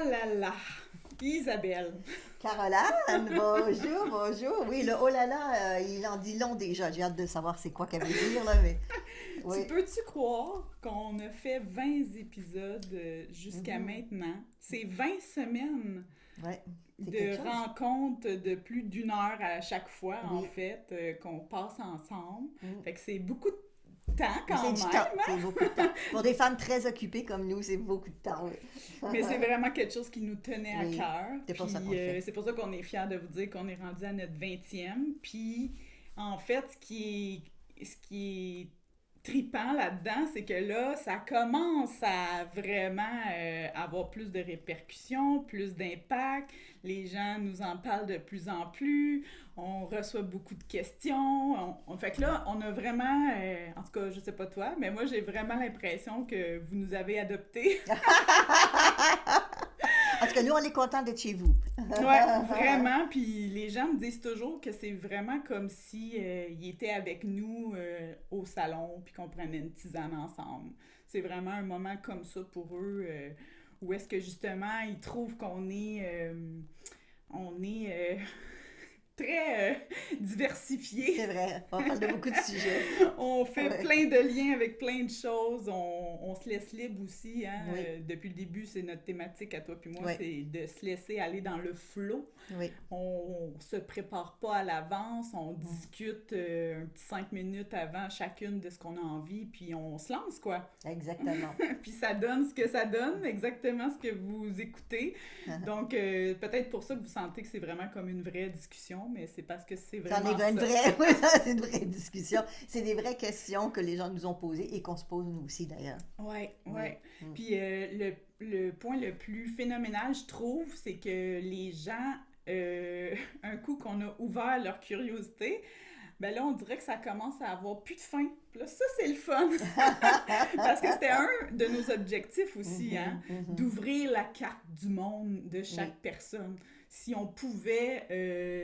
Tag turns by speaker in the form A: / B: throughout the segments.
A: là là, Isabelle.
B: Caroline, bonjour, bonjour. Oui, le oh là là, il en dit long déjà. J'ai hâte de savoir c'est quoi qu'elle veut dire, là, mais oui.
A: Tu peux-tu croire qu'on a fait 20 épisodes jusqu'à
B: Mhm.
A: maintenant? C'est 20 semaines
B: Ouais, c'est quelque
A: de
B: chose.
A: rencontres de plus d'une heure à chaque fois, en
B: Oui.
A: fait, qu'on passe ensemble.
B: Mm.
A: Fait que c'est beaucoup de temps
B: Mais c'est
A: quand
B: du temps,
A: même,
B: c'est
A: hein?
B: beaucoup de temps. Pour des femmes très occupées comme nous, c'est beaucoup de temps, oui.
A: Mais c'est vraiment quelque chose qui nous tenait à
B: Oui,
A: cœur.
B: c'est pour ça qu'on
A: Puis
B: le fait.
A: c'est pour ça qu'on est fiers de vous dire qu'on est rendu à notre 20e. Puis en fait, ce qui est tripant là-dedans, c'est que là, ça commence à vraiment avoir plus de répercussions, plus d'impact. Les gens nous en parlent de plus en plus. On reçoit beaucoup de questions. Fait que là, on a vraiment, en tout cas, je sais pas toi, mais moi, j'ai vraiment l'impression que vous nous avez adoptés.
B: En tout cas, nous, on est contents d'être chez vous.
A: Ouais, vraiment. Puis les gens me disent toujours que c'est vraiment comme si ils étaient avec nous au salon, puis qu'on prenait une tisane ensemble. C'est vraiment un moment comme ça pour eux, où est-ce que justement ils trouvent on est très diversifié.
B: C'est vrai, on parle de beaucoup de sujets.
A: On fait
B: Ouais.
A: plein de liens avec plein de choses. On se laisse libre aussi. Hein?
B: Oui,
A: Depuis le début, c'est notre thématique à toi puis moi,
B: oui,
A: c'est de se laisser aller dans le flow.
B: oui.
A: On se prépare pas à l'avance. On
B: Mm.
A: discute un petit 5 minutes avant chacune de ce qu'on a envie, puis on se lance, quoi.
B: Exactement.
A: Puis ça donne ce que ça donne, exactement ce que vous écoutez. Donc, peut-être pour ça que vous sentez que c'est vraiment comme une vraie discussion, mais c'est parce que c'est
B: C'en est
A: vraiment
B: une
A: ça.
B: vraie, oui, c'est une vraie discussion. C'est des vraies questions que les gens nous ont posées et qu'on se pose nous aussi d'ailleurs.
A: Ouais,
B: Oui.
A: ouais.
B: Mm.
A: Puis le point le plus phénoménal, je trouve, c'est que les gens, un coup qu'on a ouvert leur curiosité, ben là, on dirait que ça commence à avoir plus de fin. Puis là, ça, c'est le fun. Parce que c'était un de nos objectifs aussi, hein,
B: Mhm, mhm.
A: d'ouvrir la carte du monde de
B: Oui.
A: chaque personne. Si on pouvait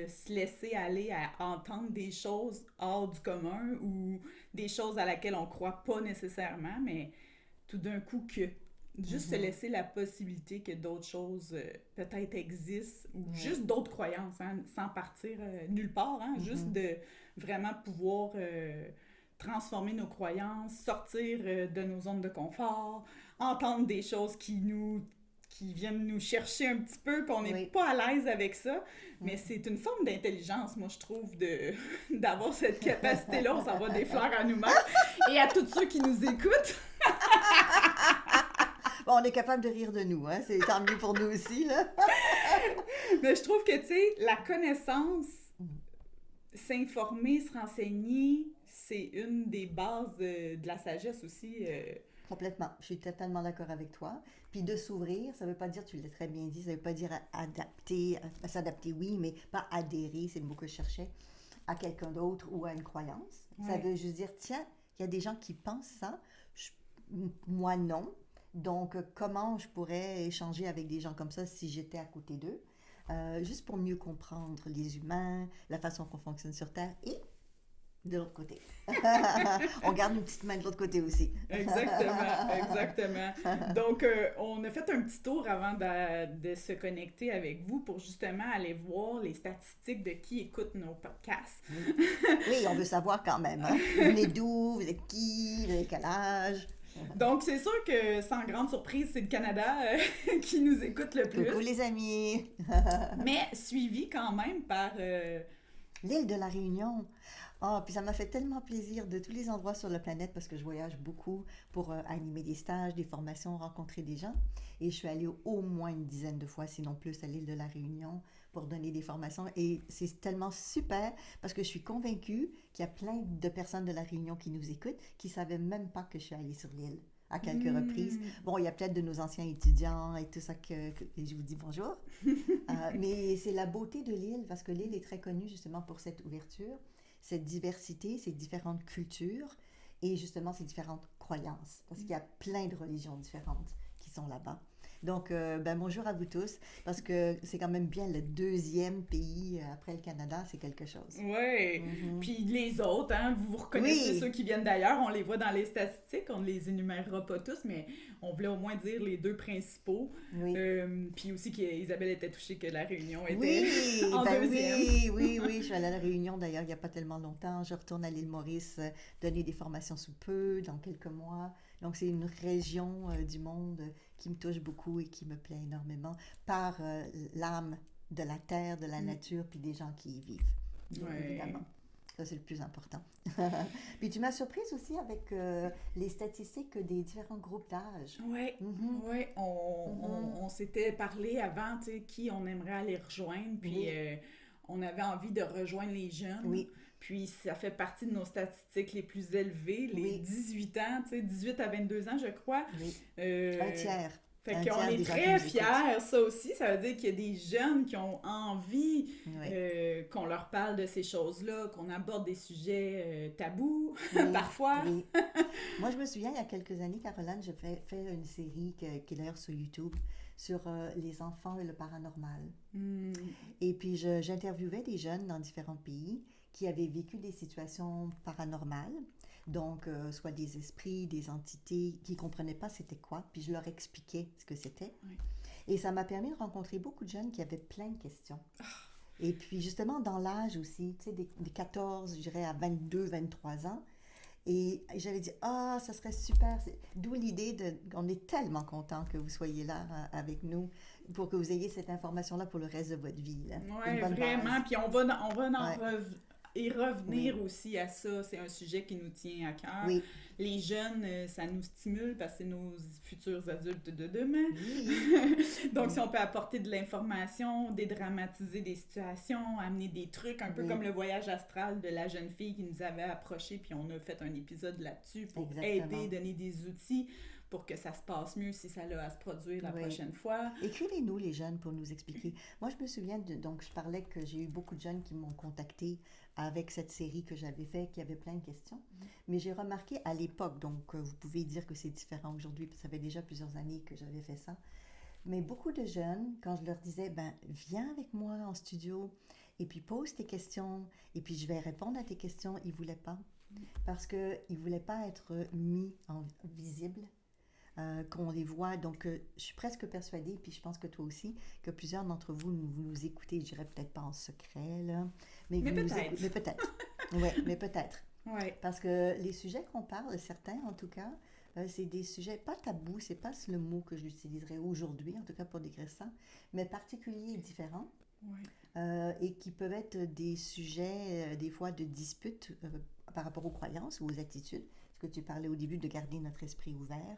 A: se laisser aller à entendre des choses hors du commun ou des choses à laquelle on croit pas nécessairement, mais tout d'un coup que juste se
B: Mhm.
A: laisser la possibilité que d'autres choses peut-être existent ou
B: Oui.
A: juste d'autres croyances, hein, sans partir nulle part, hein, juste
B: Mhm.
A: de vraiment pouvoir transformer nos croyances, sortir de nos zones de confort, entendre des choses qui viennent nous chercher un petit peu, qu'on n'est
B: Oui.
A: pas à l'aise avec ça, mais
B: Mm.
A: c'est une forme d'intelligence, moi, je trouve, d'avoir cette capacité-là. On s'envoie des fleurs à nous-mêmes et à tous ceux qui nous écoutent.
B: Bon, on est capable de rire de nous, hein? C'est tant mieux pour nous aussi, là.
A: Mais je trouve que, tu sais, la connaissance,
B: Mm.
A: s'informer, se renseigner, c'est une des bases de la sagesse aussi.
B: Complètement. Je suis totalement d'accord avec toi. Puis de s'ouvrir, ça veut pas dire, tu l'as très bien dit, ça veut pas dire adapter, s'adapter, oui, mais pas adhérer, c'est le mot que je cherchais, à quelqu'un d'autre ou à une croyance. Ça
A: Ouais.
B: veut juste dire, tiens, il y a des gens qui pensent ça, je- moi non. Donc, comment je pourrais échanger avec des gens comme ça si j'étais à côté d'eux? Juste pour mieux comprendre les humains, la façon qu'on fonctionne sur Terre et de l'autre côté. On garde une petite main de l'autre côté aussi.
A: Exactement, exactement. Donc, on a fait un petit tour avant de se connecter avec vous pour justement aller voir les statistiques de qui écoute nos podcasts.
B: Oui. Oui, on veut savoir quand même. Hein? Vous venez d'où? Vous êtes qui? Vous avez quel âge?
A: Donc, c'est sûr que sans grande surprise, c'est le Canada qui nous écoute le plus,
B: Coucou les amis!
A: mais suivi quand même par
B: L'île de la Réunion. Ah, puis ça m'a fait tellement plaisir de tous les endroits sur la planète parce que je voyage beaucoup pour animer des stages, des formations, rencontrer des gens. Et je suis allée au moins une dizaine de fois, sinon plus, à l'île de la Réunion pour donner des formations. Et c'est tellement super parce que je suis convaincue qu'il y a plein de personnes de la Réunion qui nous écoutent qui ne savaient même pas que je suis allée sur l'île à quelques reprises. Bon, il y a peut-être de nos anciens étudiants et tout ça et je vous dis bonjour. Mais c'est la beauté de l'île parce que l'île est très connue justement pour cette ouverture, cette diversité, ces différentes cultures et justement ces différentes croyances. Parce qu'il y a plein de religions différentes qui sont là-bas. Donc, bonjour à vous tous, parce que c'est quand même bien le deuxième pays après le Canada, c'est quelque chose.
A: Oui. Puis les autres, hein, vous reconnaissez ceux qui viennent d'ailleurs, on les voit dans les statistiques, on ne les énumérera pas tous, mais on voulait au moins dire les deux principaux.
B: Oui.
A: Puis aussi qu'Isabelle était touchée que la Réunion était en deuxième.
B: Oui, je suis allée à la Réunion d'ailleurs il n'y a pas tellement longtemps. Je retourne à l'île Maurice donner des formations sous peu, dans quelques mois. Donc c'est une région du monde qui me touche beaucoup et qui me plaît énormément par l'âme de la terre, de la nature, puis des gens qui y vivent, bien évidemment. Ça, c'est le plus important. Puis tu m'as surprise aussi avec les statistiques des différents groupes d'âge.
A: Oui, on s'était parlé avant, tu sais, qui on aimerait aller rejoindre, puis on avait envie de rejoindre les jeunes.
B: Oui.
A: Puis ça fait partie de nos statistiques les plus élevées, les 18 ans, tu sais, 18 à 22 ans, je crois.
B: Oui. Un tiers.
A: Fait qu'on est très fiers, ça aussi. Ça veut dire qu'il y a des jeunes qui ont envie qu'on leur parle de ces choses-là, qu'on aborde des sujets tabous, parfois.
B: Oui. Moi, je me souviens, il y a quelques années, Caroline, j'ai fait une série qui est d'ailleurs sur YouTube sur les enfants et le paranormal. Et puis, j'interviewais des jeunes dans différents pays qui avaient vécu des situations paranormales. Donc, soit des esprits, des entités qui ne comprenaient pas c'était quoi, puis je leur expliquais ce que c'était. Oui. Et ça m'a permis de rencontrer beaucoup de jeunes qui avaient plein de questions. Et puis, justement, dans l'âge aussi, tu sais, des 14, je dirais, à 22, 23 ans. Et j'avais dit, ça serait super. D'où l'idée on est tellement content que vous soyez là avec nous pour que vous ayez cette information-là pour le reste de votre vie.
A: Oui, vraiment. Base. Puis on va et revenir aussi à ça, c'est un sujet qui nous tient à cœur.
B: Oui.
A: Les jeunes, ça nous stimule parce que c'est nos futurs adultes de demain.
B: Oui.
A: Donc, si on peut apporter de l'information, dédramatiser des situations, amener des trucs, un peu comme le voyage astral de la jeune fille qui nous avait approché, puis on a fait un épisode là-dessus pour aider, donner des outils pour que ça se passe mieux si ça a à se produire la prochaine fois.
B: Écrivez-nous, les jeunes, pour nous expliquer. Moi, je me souviens, donc je parlais que j'ai eu beaucoup de jeunes qui m'ont contacté avec cette série que j'avais faite, qui avait plein de questions. Mais j'ai remarqué à l'époque, donc vous pouvez dire que c'est différent aujourd'hui, parce que ça fait déjà plusieurs années que j'avais fait ça, mais beaucoup de jeunes, quand je leur disais, viens avec moi en studio, et puis pose tes questions, et puis je vais répondre à tes questions, ils ne voulaient pas. Parce qu'ils ne voulaient pas être mis en visible. Qu'on les voit. Donc, je suis presque persuadée, puis je pense que toi aussi, que plusieurs d'entre vous nous écoutez, je dirais peut-être pas en secret, là, mais
A: peut-être.
B: Mais peut-être. Oui, mais peut-être.
A: Ouais.
B: Parce que les sujets qu'on parle, certains en tout cas, c'est des sujets pas tabous, c'est pas le mot que j'utiliserais aujourd'hui, en tout cas pour décrire ça, mais particuliers et différents.
A: Ouais.
B: Et qui peuvent être des sujets, des fois, de disputes par rapport aux croyances ou aux attitudes. Ce que tu parlais au début, de garder notre esprit ouvert.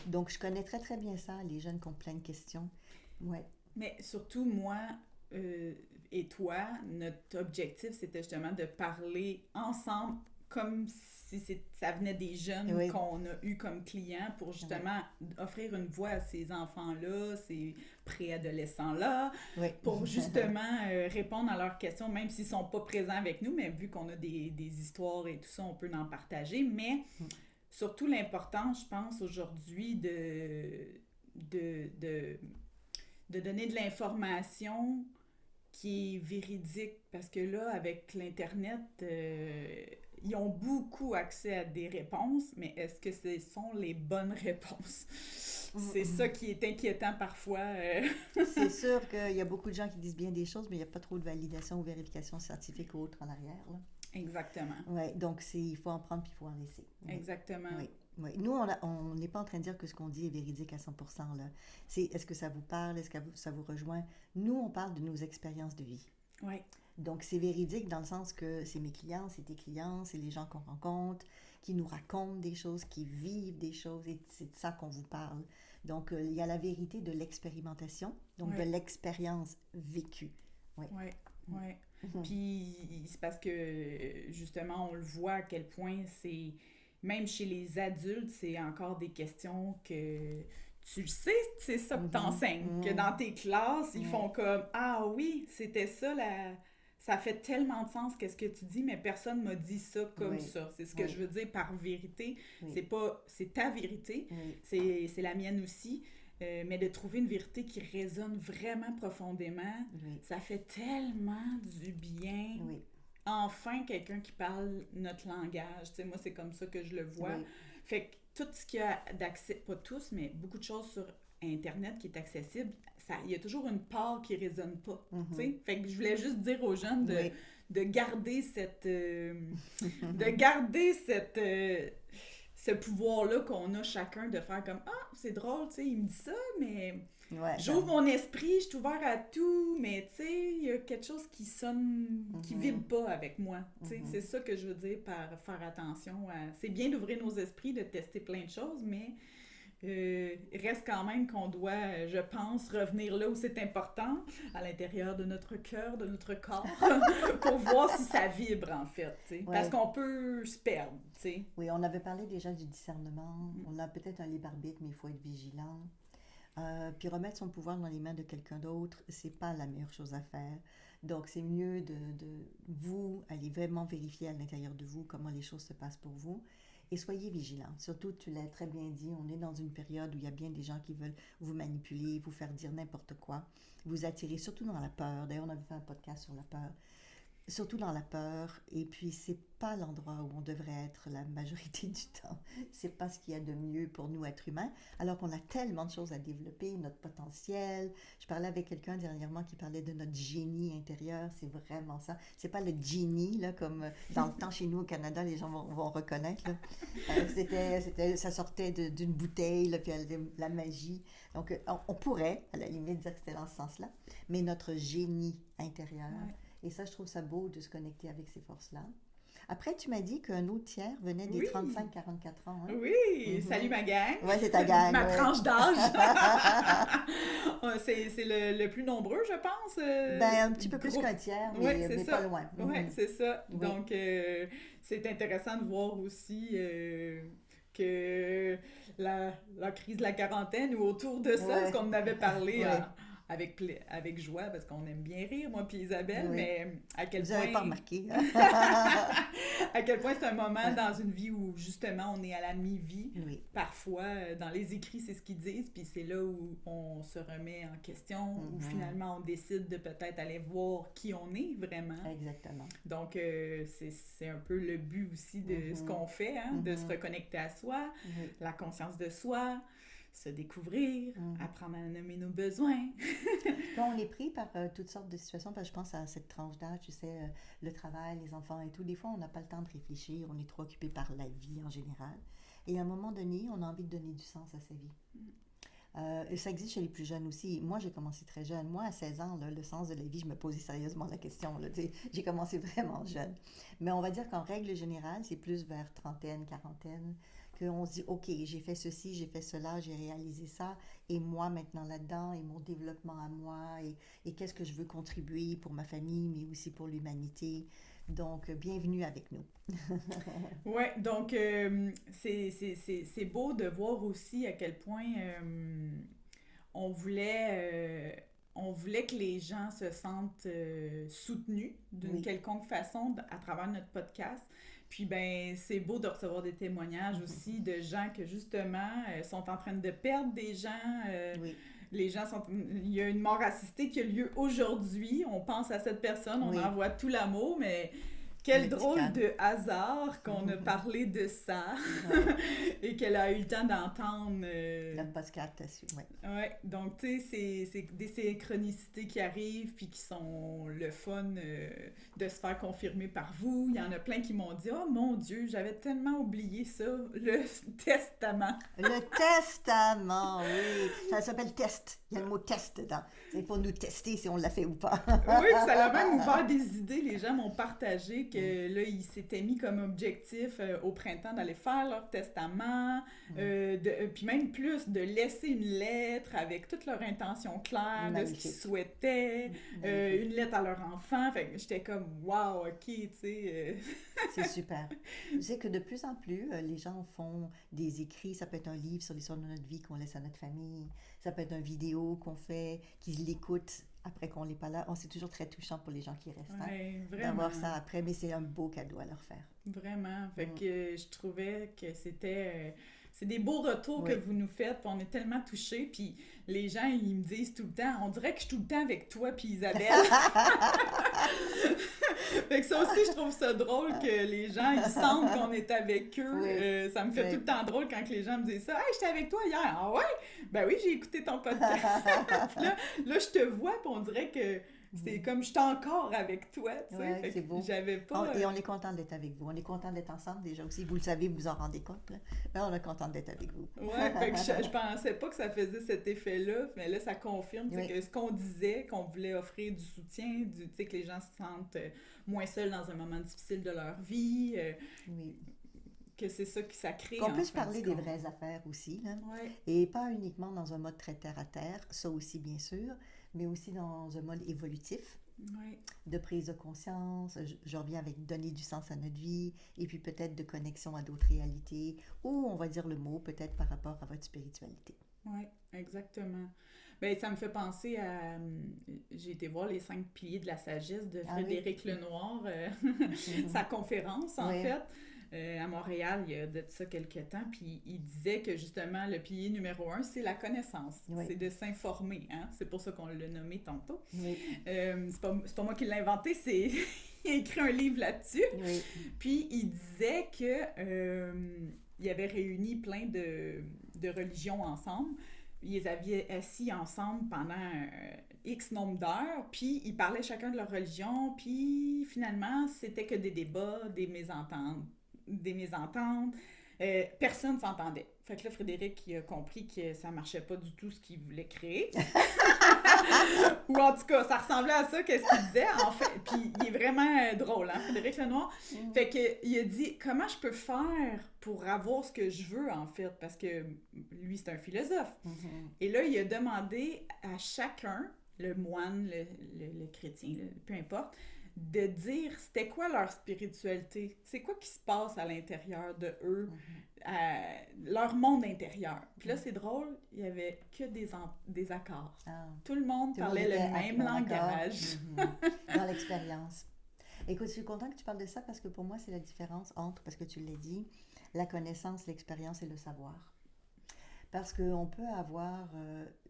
B: Donc, je connais très, très bien ça, les jeunes qui ont plein de questions. Ouais.
A: Mais surtout, moi et toi, notre objectif, c'était justement de parler ensemble comme si ça venait des jeunes qu'on a eus comme clients pour justement offrir une voix à ces enfants-là, ces préadolescents-là, pour justement répondre à leurs questions, même s'ils ne sont pas présents avec nous, mais vu qu'on a des histoires et tout ça, on peut en partager. Mais surtout l'importance, je pense, aujourd'hui de donner de l'information qui est véridique. Parce que là, avec l'Internet, ils ont beaucoup accès à des réponses, mais est-ce que ce sont les bonnes réponses? C'est ça qui est inquiétant parfois.
B: C'est sûr qu'il y a beaucoup de gens qui disent bien des choses, mais il n'y a pas trop de validation ou vérification scientifique ou autre en arrière, là.
A: Exactement.
B: Oui, donc il faut en prendre puis il faut en laisser.
A: Exactement.
B: Oui. Nous, on n'est pas en train de dire que ce qu'on dit est véridique à 100%. Là. Est-ce que ça vous parle? Est-ce que ça vous rejoint? Nous, on parle de nos expériences de vie.
A: Oui.
B: Donc, c'est véridique dans le sens que c'est mes clients, c'est tes clients, c'est les gens qu'on rencontre, qui nous racontent des choses, qui vivent des choses, et c'est de ça qu'on vous parle. Donc, il y a la vérité de l'expérimentation, donc de l'expérience vécue. Oui.
A: Puis, c'est parce que, justement, on le voit à quel point c'est... Même chez les adultes, c'est encore des questions que tu le sais, c'est ça que t'enseignes. Que dans tes classes, ils font comme « Ah oui, c'était ça, ça fait tellement de sens qu'est-ce que tu dis, mais personne m'a dit ça comme ça. » C'est ce que je veux dire par vérité. C'est ta vérité, c'est la mienne aussi. mais de trouver une vérité qui résonne vraiment profondément,
B: Oui.
A: ça fait tellement du bien.
B: Oui.
A: Enfin, quelqu'un qui parle notre langage. Tu sais, moi, c'est comme ça que je le vois.
B: Oui.
A: Fait que tout ce qu'il y a d'accès, pas tous, mais beaucoup de choses sur Internet qui est accessible, il y a toujours une part qui résonne pas. Tu sais? Fait que je voulais juste dire aux jeunes
B: Oui.
A: de garder de garder ce pouvoir-là qu'on a chacun de faire comme ah, c'est drôle, tu sais, il me dit ça, mais
B: Ouais,
A: j'ouvre mon esprit, je suis ouvert à tout, mais tu sais, il y a quelque chose qui sonne, qui vibre pas avec moi. Tu sais, c'est ça que je veux dire par faire attention à. C'est bien d'ouvrir nos esprits, de tester plein de choses, mais reste quand même qu'on doit, je pense, revenir là où c'est important, à l'intérieur de notre cœur, de notre corps, pour voir si ça vibre, en fait, tu sais.
B: Ouais.
A: Parce qu'on peut se perdre, tu sais.
B: Oui, on avait parlé déjà du discernement. On a peut-être un libre arbitre, mais il faut être vigilant. Puis remettre son pouvoir dans les mains de quelqu'un d'autre, c'est pas la meilleure chose à faire. Donc, c'est mieux de vous aller vraiment vérifier à l'intérieur de vous comment les choses se passent pour vous. Et soyez vigilants. Surtout, tu l'as très bien dit, on est dans une période où il y a bien des gens qui veulent vous manipuler, vous faire dire n'importe quoi, vous attirer, surtout dans la peur. D'ailleurs, on avait fait un podcast sur la peur. Surtout dans la peur, et puis c'est pas l'endroit où on devrait être la majorité du temps. C'est pas ce qu'il y a de mieux pour nous, êtres humains, alors qu'on a tellement de choses à développer, notre potentiel. Je parlais avec quelqu'un dernièrement qui parlait de notre génie intérieur, c'est vraiment ça. C'est pas le genie, là, comme dans le temps chez nous au Canada, les gens vont reconnaître. Là. Ça sortait d'une bouteille, là, puis elle avait la magie. Donc, on pourrait, à la limite, dire que c'était dans ce sens-là, mais notre génie intérieur...
A: Ouais.
B: Et ça, je trouve ça beau de se connecter avec ces forces-là. Après, tu m'as dit qu'un autre tiers venait des
A: Oui.
B: 35-44 ans. Hein?
A: Oui, salut ma gang.
B: Ouais, c'est ta gang.
A: Ma
B: ouais.
A: tranche d'âge. C'est le plus nombreux, je pense.
B: Ben, un petit peu plus qu'un tiers, mais,
A: c'est
B: mais
A: ça.
B: pas loin.
A: Oui, c'est ça.
B: Oui.
A: Donc, c'est intéressant de voir aussi que la crise de la quarantaine ou autour de ça,
B: Ouais.
A: parce qu'on en avait parlé
B: Ouais.
A: avec joie, parce qu'on aime bien rire, moi puis Isabelle,
B: Oui.
A: mais à quel
B: Vous
A: point...
B: n'avez pas remarqué.
A: à quel point c'est un moment dans une vie où, justement, on est à la mi-vie.
B: Oui.
A: Parfois, dans les écrits, c'est ce qu'ils disent, puis c'est là où on se remet en question, où finalement, on décide de peut-être aller voir qui on est vraiment.
B: Exactement.
A: Donc, c'est un peu le but aussi de ce qu'on fait, hein, de se reconnecter à soi,
B: Oui.
A: la conscience de soi, se découvrir, apprendre à nommer nos besoins.
B: Quand on est pris par toutes sortes de situations, parce que je pense à cette tranche d'âge, tu sais, le travail, les enfants et tout, des fois, on n'a pas le temps de réfléchir, on est trop occupé par la vie en général. Et à un moment donné, on a envie de donner du sens à sa vie. Et ça existe chez les plus jeunes aussi. Moi, j'ai commencé très jeune. Moi, à 16 ans, là, le sens de la vie, je me posais sérieusement la question. Là, j'ai commencé vraiment jeune. Mais on va dire qu'en règle générale, c'est plus vers trentaine, quarantaine, qu'on se dit, OK, j'ai fait ceci, j'ai fait cela, j'ai réalisé ça, et moi maintenant là-dedans, et mon développement à moi, et qu'est-ce que je veux contribuer pour ma famille, mais aussi pour l'humanité. Donc, bienvenue avec nous.
A: Oui, donc c'est beau de voir aussi à quel point on voulait que les gens se sentent soutenus d'une quelconque façon à travers notre podcast. Puis, ben, c'est beau de recevoir des témoignages aussi de gens que, justement, sont en train de perdre des gens.
B: Oui.
A: Les gens sont... Il y a une mort assistée qui a lieu aujourd'hui. On pense à cette personne, on envoie tout l'amour, mais... Quel drôle de hasard qu'on a parlé de ça et qu'elle a eu le temps d'entendre.
B: La podcast là-dessus, oui.
A: Oui, donc tu sais, c'est des synchronicités qui arrivent puis qui sont le fun de se faire confirmer par vous. Il y en a plein qui m'ont dit « Oh mon Dieu, j'avais tellement oublié ça, le testament. »
B: Le testament, oui. Ça s'appelle test. Il y a le mot test dedans. C'est pour nous tester si on l'a fait ou pas.
A: Oui, puis ça a même ouvert des idées. Les gens m'ont partagé que là, ils s'étaient mis comme objectif au printemps d'aller faire leur testament, puis même plus, de laisser une lettre avec toute leur intention claire de ce qu'ils souhaitaient, une lettre à leur enfant. Fait que j'étais comme, wow, ok, tu sais.
B: C'est super. Je sais que de plus en plus, les gens font des écrits. Ça peut être un livre sur l'histoire de notre vie qu'on laisse à notre famille. Ça peut être une vidéo qu'on fait, qu'ils l'écoutent après qu'on n'est pas là. C'est toujours très touchant pour les gens qui restent.
A: Ouais, vraiment.
B: D'avoir ça après, mais c'est un beau cadeau à leur faire.
A: Vraiment. Fait que je trouvais que c'était... c'est des beaux retours
B: Oui.
A: que vous nous faites, puis on est tellement touchés, puis les gens, ils me disent tout le temps, on dirait que je suis tout le temps avec toi puis Isabelle. Fait que ça aussi, je trouve ça drôle que les gens, ils sentent qu'on est avec eux.
B: Oui.
A: Ça me fait
B: Oui.
A: tout le temps drôle quand les gens me disent ça. « Hey, j'étais avec toi hier! » « Ah ouais? Ben oui, j'ai écouté ton podcast. » Puis là, je te vois, puis on dirait que c'est comme je suis encore avec toi, tu sais.
B: Ouais,
A: Fait
B: c'est
A: que
B: beau.
A: j'avais pas...
B: Et on est content d'être avec vous. On est content d'être ensemble déjà aussi. Vous le savez, vous vous en rendez compte. Là. Mais on est content d'être avec vous.
A: Ouais, fait que je pensais pas que ça faisait cet effet-là, mais là, ça confirme
B: Oui.
A: que ce qu'on disait, qu'on voulait offrir du soutien, tu sais, que les gens se sentent moins seuls dans un moment difficile de leur vie,
B: Oui.
A: que c'est ça qui ça crée.
B: Qu'on puisse
A: en fin
B: parler
A: du
B: des
A: compte.
B: vraies affaires aussi. Là.
A: Ouais,
B: Et pas uniquement dans un mode très terre-à-terre, ça aussi bien sûr, mais aussi dans un mode évolutif,
A: ouais.
B: de prise de conscience. Je reviens avec donner du sens à notre vie, et puis peut-être de connexion à d'autres réalités, ou on va dire le mot peut-être par rapport à votre spiritualité.
A: Oui, exactement. Ben, ça me fait penser à... j'ai été voir les 5 piliers de la sagesse de
B: Ah oui?
A: Frédéric Lenoir,
B: Mhm.
A: sa conférence, en
B: Oui.
A: fait, à Montréal, il y a de ça quelques temps, puis il disait que, justement, le pilier numéro 1, c'est la connaissance.
B: Oui.
A: C'est de s'informer, hein? C'est pour ça qu'on l'a nommé tantôt.
B: Oui.
A: C'est pas moi qui l'ai inventé, c'est... il a écrit un livre là-dessus.
B: Oui.
A: Puis il disait que il avait réuni plein de religions ensemble. Ils les avaient assis ensemble pendant X nombre d'heures, puis ils parlaient chacun de leur religion, puis finalement, c'était que des débats, des mésententes. Personne s'entendait. Fait que là, Frédéric il a compris que ça marchait pas du tout ce qu'il voulait créer. Ou en tout cas, ça ressemblait à ça, qu'est-ce qu'il disait, en fait. Puis il est vraiment drôle, hein, Frédéric Lenoir. Fait que il a dit, comment je peux faire pour avoir ce que je veux, en fait, parce que lui, c'est un philosophe.
B: Mhm.
A: Et là, il a demandé à chacun, le moine, le chrétien, peu importe, de dire c'était quoi leur spiritualité, c'est quoi qui se passe à l'intérieur de eux, leur monde intérieur. Puis là, c'est drôle, il y avait que des accords.
B: Ah.
A: Tout le monde
B: Tout le monde
A: parlait
B: était
A: le même
B: en accord.
A: langage.
B: Mhm. Dans l'expérience. Écoute, je suis contente que tu parles de ça parce que pour moi, c'est la différence entre, parce que tu l'as dit, la connaissance, l'expérience et le savoir. Parce qu'on peut avoir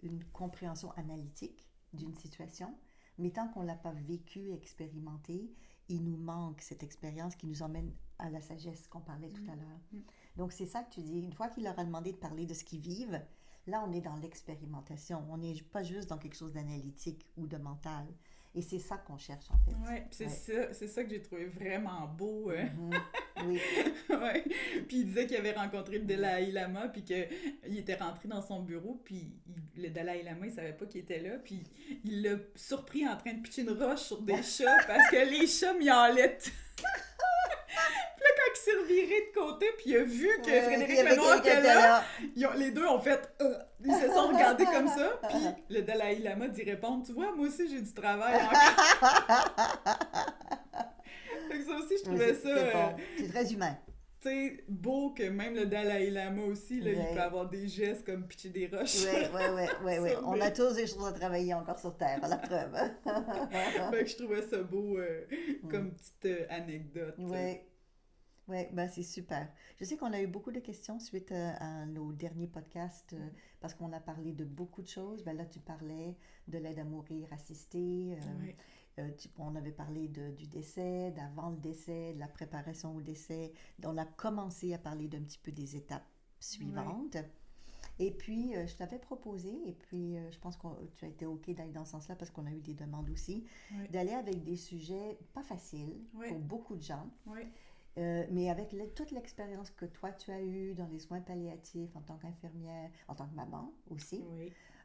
B: une compréhension analytique d'une situation, mais tant qu'on ne l'a pas vécu, expérimenté, il nous manque cette expérience qui nous emmène à la sagesse qu'on parlait tout à l'heure. Donc, c'est ça que tu dis. Une fois qu'il leur a demandé de parler de ce qu'ils vivent, là, on est dans l'expérimentation. On n'est pas juste dans quelque chose d'analytique ou de mental. Et c'est ça qu'on cherche, en fait.
A: Ouais, puis c'est ça que j'ai trouvé vraiment beau.
B: Oui.
A: Ouais. Puis il disait qu'il avait rencontré le Dalai Lama, puis qu'il était rentré dans son bureau, puis le Dalai Lama, il savait pas qu'il était là, puis il l'a surpris en train de pitcher une roche sur des chats, parce que les chats miaulaient. Puis là, quand il s'est reviré de côté, puis il a vu que Frédéric Lenoir était là, les deux ont fait... ils se sont regardés comme ça, puis le Dalai Lama dit répondre, tu vois, moi aussi j'ai du travail encore. Fait que ça aussi, je trouvais ça...
B: C'est bon. C'est très humain.
A: Tu sais, beau que même le Dalai Lama aussi, là,
B: Ouais.
A: il peut avoir des gestes comme pitcher des roches.
B: Oui. On a tous des choses à travailler encore sur Terre, à la preuve.
A: Fait que je trouvais ça beau comme petite anecdote.
B: Oui, ben c'est super. Je sais qu'on a eu beaucoup de questions suite à nos derniers podcasts parce qu'on a parlé de beaucoup de choses. Ben là, tu parlais de l'aide à mourir assistée.
A: Ouais.
B: On avait parlé du décès, d'avant le décès, de la préparation au décès. On a commencé à parler d'un petit peu des étapes suivantes. Et puis, je t'avais proposé, et puis je pense que tu as été OK d'aller dans ce sens-là parce qu'on a eu des demandes aussi, d'aller avec des sujets pas faciles pour beaucoup de gens. Mais avec toute l'expérience que toi, tu as eue dans les soins palliatifs en tant qu'infirmière, en tant que maman aussi,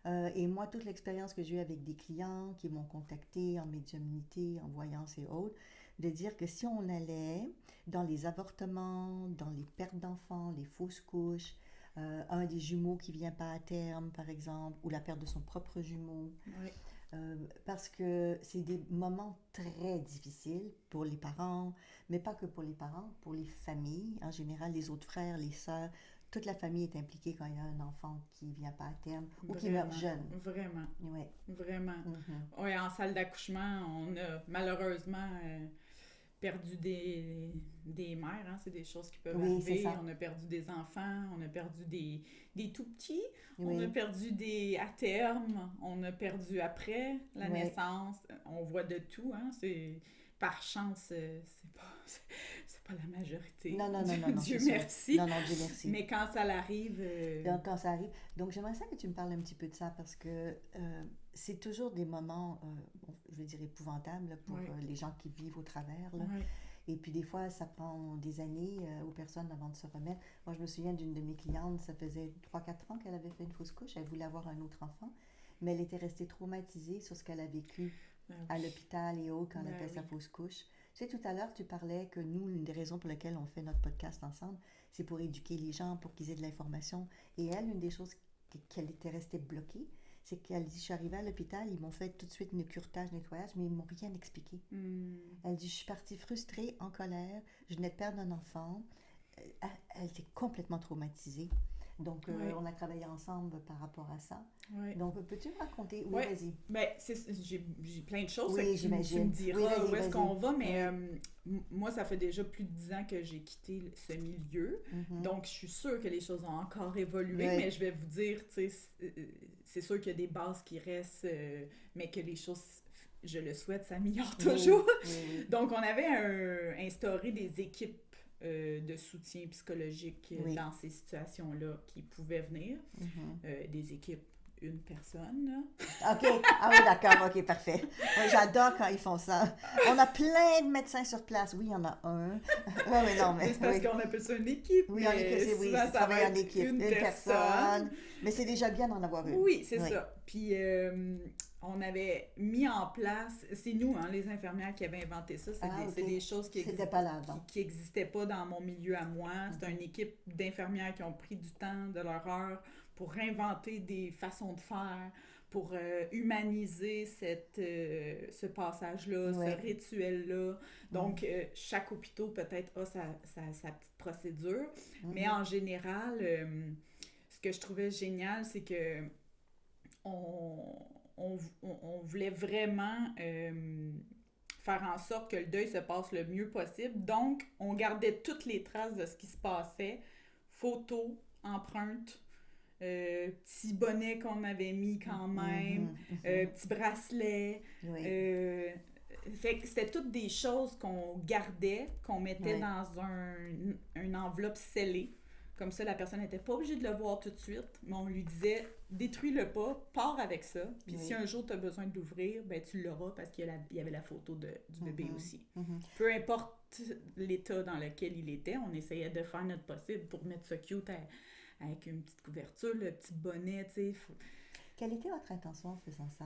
B: et moi, toute l'expérience que j'ai eue avec des clients qui m'ont contacté en médiumnité, en voyance et autres, de dire que si on allait dans les avortements, dans les pertes d'enfants, les fausses couches, un des jumeaux qui ne vient pas à terme, par exemple, ou la perte de son propre jumeau, parce que c'est des moments très difficiles pour les parents, mais pas que pour les parents, pour les familles, en général, les autres frères, les sœurs, toute la famille est impliquée quand il y a un enfant qui ne vient pas à terme ou qui meurt jeune.
A: Vraiment.
B: Oui.
A: Vraiment. Oui, en salle d'accouchement, on a malheureusement perdu des mères, hein, c'est des choses qui peuvent
B: Oui, c'est
A: arriver.
B: ça.
A: On a perdu des enfants, on a perdu des tout petits, on
B: Oui,
A: a perdu à terme, on a perdu après la
B: oui.
A: naissance. On voit de tout, hein, c'est par chance, c'est pas la majorité.
B: Non, non, non, non, non, c'est
A: Dieu
B: sûr.
A: merci.
B: Non, non, Dieu merci.
A: Mais quand ça l'arrive,
B: Donc, quand ça arrive. Donc, j'aimerais ça que tu me parles un petit peu de ça parce que c'est toujours des moments, bon, je vais dire épouvantables là, pour
A: ouais,
B: les gens qui vivent au travers. Là.
A: ouais,
B: Et puis, des fois, ça prend des années aux personnes avant de se remettre. Moi, je me souviens d'une de mes clientes, ça faisait 3 4 ans qu'elle avait fait une fausse couche. Elle voulait avoir un autre enfant, mais elle était restée traumatisée sur ce qu'elle a vécu
A: ben
B: à
A: oui,
B: l'hôpital et autres quand elle a
A: ben
B: fait sa
A: oui.
B: fausse couche. Tu sais, tout à l'heure, tu parlais que nous, l'une des raisons pour lesquelles on fait notre podcast ensemble, c'est pour éduquer les gens, pour qu'ils aient de l'information. Et elle, une des choses qu'elle était restée bloquée, c'est qu'elle dit, je suis arrivée à l'hôpital, ils m'ont fait tout de suite une curetage, nettoyage, mais ils m'ont rien expliqué.
A: Hmm,
B: Elle dit, je suis partie frustrée, en colère, je venais de perdre un enfant. Elle était complètement traumatisée. Donc,
A: ouais,
B: on a travaillé ensemble par rapport à ça.
A: ouais.
B: Donc, peux-tu me raconter? Oui,
A: Oui,
B: vas-y.
A: ben, j'ai plein de choses, fait
B: Oui,
A: que tu me
B: j'imagine. Oui,
A: diras
B: vas-y,
A: où est-ce
B: vas-y.
A: qu'on va, mais
B: Oui.
A: moi, ça fait déjà plus de 10 ans que j'ai quitté ce milieu,
B: Mhm.
A: donc je suis sûre que les choses ont encore évolué,
B: Oui.
A: mais je vais vous dire, tu sais, c'est sûr qu'il y a des bases qui restent, mais que les choses, je le souhaite, s'améliorent
B: Oui,
A: toujours.
B: oui, oui.
A: Donc, on avait instauré des équipes de soutien psychologique
B: Oui.
A: dans ces situations-là qui pouvaient venir,
B: Mhm.
A: des équipes une personne, là.
B: OK. Ah oui, d'accord. OK, parfait. Oui, j'adore quand ils font ça. On a plein de médecins sur place. Oui, il y en a un. Oui, oui, non, mais
A: C'est parce
B: oui.
A: qu'on appelle ça une équipe,
B: Oui,
A: mais
B: oui,
A: souvent
B: c'est
A: ça va
B: travailler en
A: être
B: équipe.
A: une
B: Une
A: personne.
B: personne. Mais c'est déjà bien d'en avoir une.
A: Oui, c'est
B: Oui.
A: ça. Puis on avait mis en place, c'est nous, hein, les infirmières qui avaient inventé ça,
B: Ah,
A: c'est
B: OK.
A: des choses
B: C'était pas là avant.
A: qui existaient pas dans mon milieu à moi. C'est une équipe d'infirmières qui ont pris du temps de leur heure pour inventer des façons de faire, pour humaniser ce passage-là,
B: Oui.
A: ce rituel-là. Donc,
B: Mhm.
A: chaque hôpital peut-être a sa petite procédure, mais
B: Mhm.
A: en général, ce que je trouvais génial, c'est que on voulait vraiment faire en sorte que le deuil se passe le mieux possible. Donc, on gardait toutes les traces de ce qui se passait, photos, empreintes, petits bonnets qu'on avait mis quand même,
B: Mhm. Mhm.
A: petits bracelets.
B: Oui.
A: Fait que c'était toutes des choses qu'on gardait, qu'on mettait
B: Oui.
A: dans une enveloppe scellée. Comme ça, la personne n'était pas obligée de le voir tout de suite, mais on lui disait détruis-le pas, pars avec ça. Puis si
B: Oui.
A: un jour tu as besoin de l'ouvrir, ben tu l'auras parce qu'il y avait la photo du bébé
B: Mhm.
A: aussi.
B: Mhm.
A: Peu importe l'état dans lequel il était, on essayait de faire notre possible pour mettre ça cute avec une petite couverture, le petit bonnet, tu sais.
B: Quelle était votre intention en faisant ça?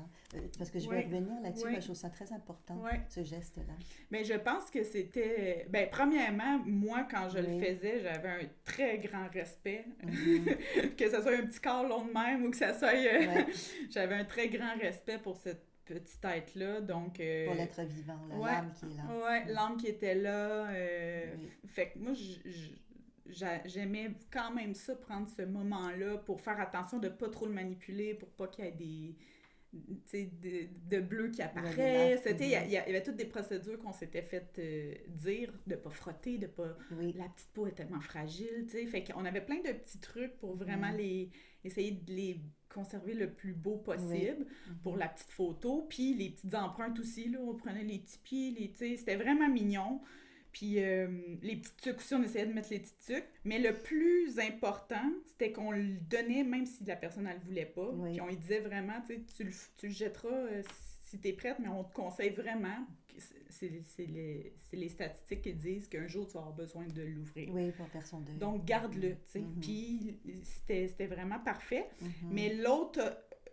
B: Parce que je vais
A: Oui,
B: revenir là-dessus,
A: oui,
B: mais je trouve ça très important,
A: oui.
B: ce geste-là.
A: Mais je pense que c'était... Ben, premièrement, moi, quand je le
B: Oui.
A: faisais, j'avais un très grand respect.
B: Mhm.
A: Que ce soit un petit corps long de même ou que ça soit...
B: Ouais.
A: J'avais un très grand respect pour cette petite être-là, donc...
B: Pour l'être vivant, là,
A: ouais,
B: l'âme qui est là.
A: ouais, l'âme qui était là.
B: Oui.
A: Fait que moi, j'aimais quand même ça, prendre ce moment-là pour faire attention de pas trop le manipuler, pour pas qu'il y ait de bleu qui
B: Il y a des
A: apparaissent.
B: marques.
A: Il y avait toutes des procédures qu'on s'était fait dire, de pas frotter, de pas...
B: Oui.
A: La petite peau est tellement fragile, tu sais. Fait qu'on avait plein de petits trucs pour vraiment essayer de les conserver le plus beau possible pour la petite photo. Puis les petites empreintes aussi, là, on prenait les petits pieds, tu sais, c'était vraiment mignon. Puis les petits trucs aussi, on essayait de mettre les petits trucs. Mais le plus important, c'était qu'on le donnait même si la personne, elle le voulait pas.
B: Oui.
A: Puis on lui disait vraiment, tu sais, tu le jetteras si t'es prête, mais on te conseille vraiment. C'est les statistiques qui disent qu'un jour, tu vas avoir besoin de l'ouvrir.
B: Oui, pour faire son deuil.
A: Donc, garde-le, tu sais. Puis c'était vraiment parfait. Mais l'autre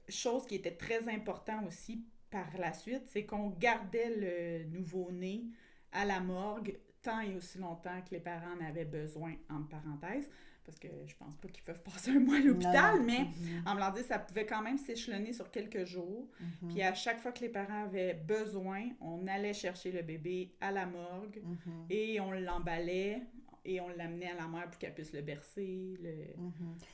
A: chose qui était très important aussi par la suite, c'est qu'on gardait le nouveau-né à la morgue tant et aussi longtemps que les parents en avaient besoin, entre parenthèses, parce que je pense pas qu'ils peuvent passer un mois à l'hôpital,
B: Non.
A: mais en me l'en dire, ça pouvait quand même s'échelonner sur quelques jours. Puis à chaque fois que les parents avaient besoin, on allait chercher le bébé à la morgue et on l'emballait, et on l'amenait à la mère pour qu'elle puisse le bercer.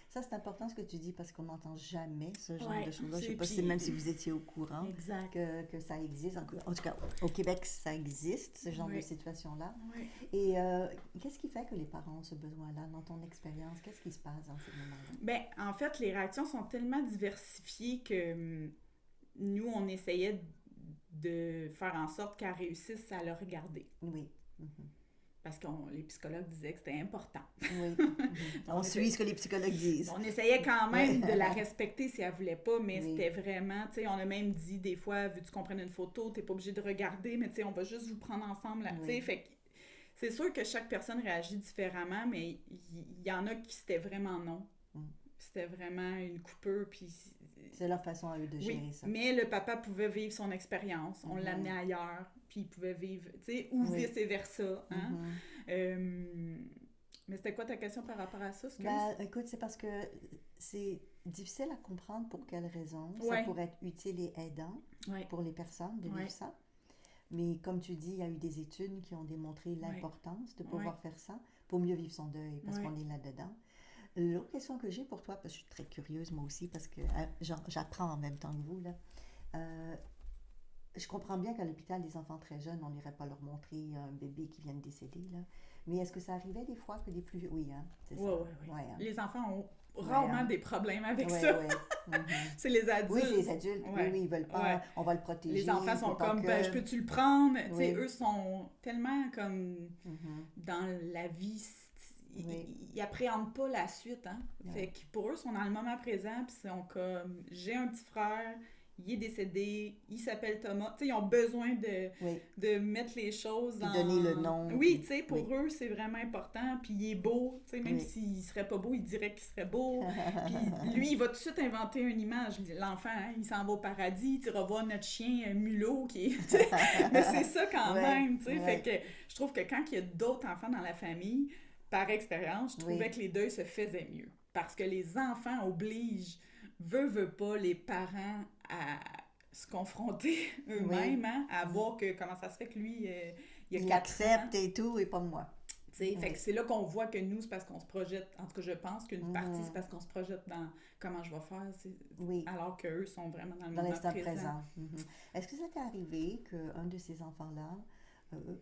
B: Ça, c'est important ce que tu dis parce qu'on n'entend jamais ce genre
A: Ouais,
B: de choses-là. Je ne sais
A: c'est-
B: pas si
A: puis-
B: même si vous étiez au courant
A: Exact.
B: que ça existe. En tout cas, au Québec, ça existe, ce genre de
A: Ouais.
B: situation-là.
A: Ouais.
B: Et qu'est-ce qui fait que les parents ont ce besoin-là dans ton expérience? Qu'est-ce qui se passe dans ces moments-là?
A: Ben, en fait, les réactions sont tellement diversifiées que nous, on essayait de faire en sorte qu'elle réussisse à le regarder.
B: Oui.
A: Parce que les psychologues disaient que c'était important.
B: Oui. On
A: On
B: suit ce que les psychologues disent.
A: On essayait quand même
B: Ouais.
A: de la respecter si elle voulait pas, mais
B: Oui.
A: c'était vraiment, tu sais, on a même dit des fois, veux-tu qu'on prenne une photo, t'es pas obligé de regarder, mais tu sais, on va juste vous prendre ensemble, là, tu sais,
B: Oui.
A: fait que c'est sûr que chaque personne réagit différemment, mais il y en a qui c'était vraiment non. C'était vraiment une coupure, puis...
B: C'est leur façon à eux de gérer
A: Oui,
B: ça.
A: mais le papa pouvait vivre son expérience, on l'amenait ailleurs, puis il pouvait vivre, tu sais, ou
B: Oui.
A: vice-versa, hein. Mais c'était quoi ta question par rapport à ça, excuse?
B: Ben, écoute, c'est parce que c'est difficile à comprendre pour quelles raisons. Ça
A: Ouais.
B: pourrait être utile et aidant
A: Ouais.
B: pour les personnes de vivre
A: Ouais.
B: ça. Mais comme tu dis, il y a eu des études qui ont démontré l'importance de pouvoir faire ça pour mieux vivre son deuil, parce
A: Ouais.
B: qu'on est là-dedans. L'autre question que j'ai pour toi, parce que je suis très curieuse moi aussi, parce que j'apprends en même temps que vous, là. Je comprends bien qu'à l'hôpital, des enfants très jeunes, on n'irait pas leur montrer un bébé qui vient de décéder, là. Mais est-ce que ça arrivait des fois que des plus vieux... Oui, hein, c'est ça.
A: Oui.
B: Ouais, hein.
A: Les enfants ont rarement
B: hein.
A: des problèmes avec
B: Ouais,
A: ça.
B: ouais.
A: C'est les adultes.
B: Oui, c'est les adultes.
A: Ouais.
B: Oui, ils veulent pas.
A: Ouais.
B: On va le protéger.
A: Les enfants
B: faut
A: sont
B: pas
A: comme,
B: que-
A: ben, je peux-tu le prendre? Tu sais,
B: Oui.
A: eux sont tellement comme
B: Mhm.
A: dans la vie,
B: Oui.
A: ils appréhendent pas la suite, hein.
B: Ouais.
A: Fait que pour eux, ils sont dans le moment présent, puis ils sont comme, j'ai un petit frère, il est décédé, il s'appelle Thomas. Tu sais, ils ont besoin
B: Oui.
A: de mettre les choses
B: Puis
A: dans...
B: donner le nom.
A: Oui, tu sais, pour
B: Oui.
A: eux, c'est vraiment important. Puis il est beau, tu sais, même
B: Oui.
A: s'il serait pas beau, il dirait qu'il serait beau. Puis lui, il va tout de suite inventer une image. L'enfant, hein, il s'en va au paradis, tu revois notre chien Mulot, qui est... tu sais, mais c'est ça quand
B: Ouais,
A: même, tu sais.
B: ouais.
A: Fait que je trouve que quand il y a d'autres enfants dans la famille, par expérience, je trouvais
B: Oui.
A: que les deuils se faisaient mieux. Parce que les enfants obligent, veut pas, les parents à se confronter eux-mêmes, hein, à voir que comment ça se fait que lui, il a
B: Il
A: 4
B: accepte
A: ans.
B: et tout, et pas moi.
A: Tu sais,
B: Oui.
A: fait que c'est là qu'on voit que nous, c'est parce qu'on se projette, en tout cas je pense qu'une partie, c'est parce qu'on se projette dans comment je vais faire,
B: Oui.
A: alors qu'eux sont vraiment dans le
B: Dans
A: moment
B: l'instant
A: présent.
B: présent. Mhm. Est-ce que ça t'est arrivé qu'un de ces enfants-là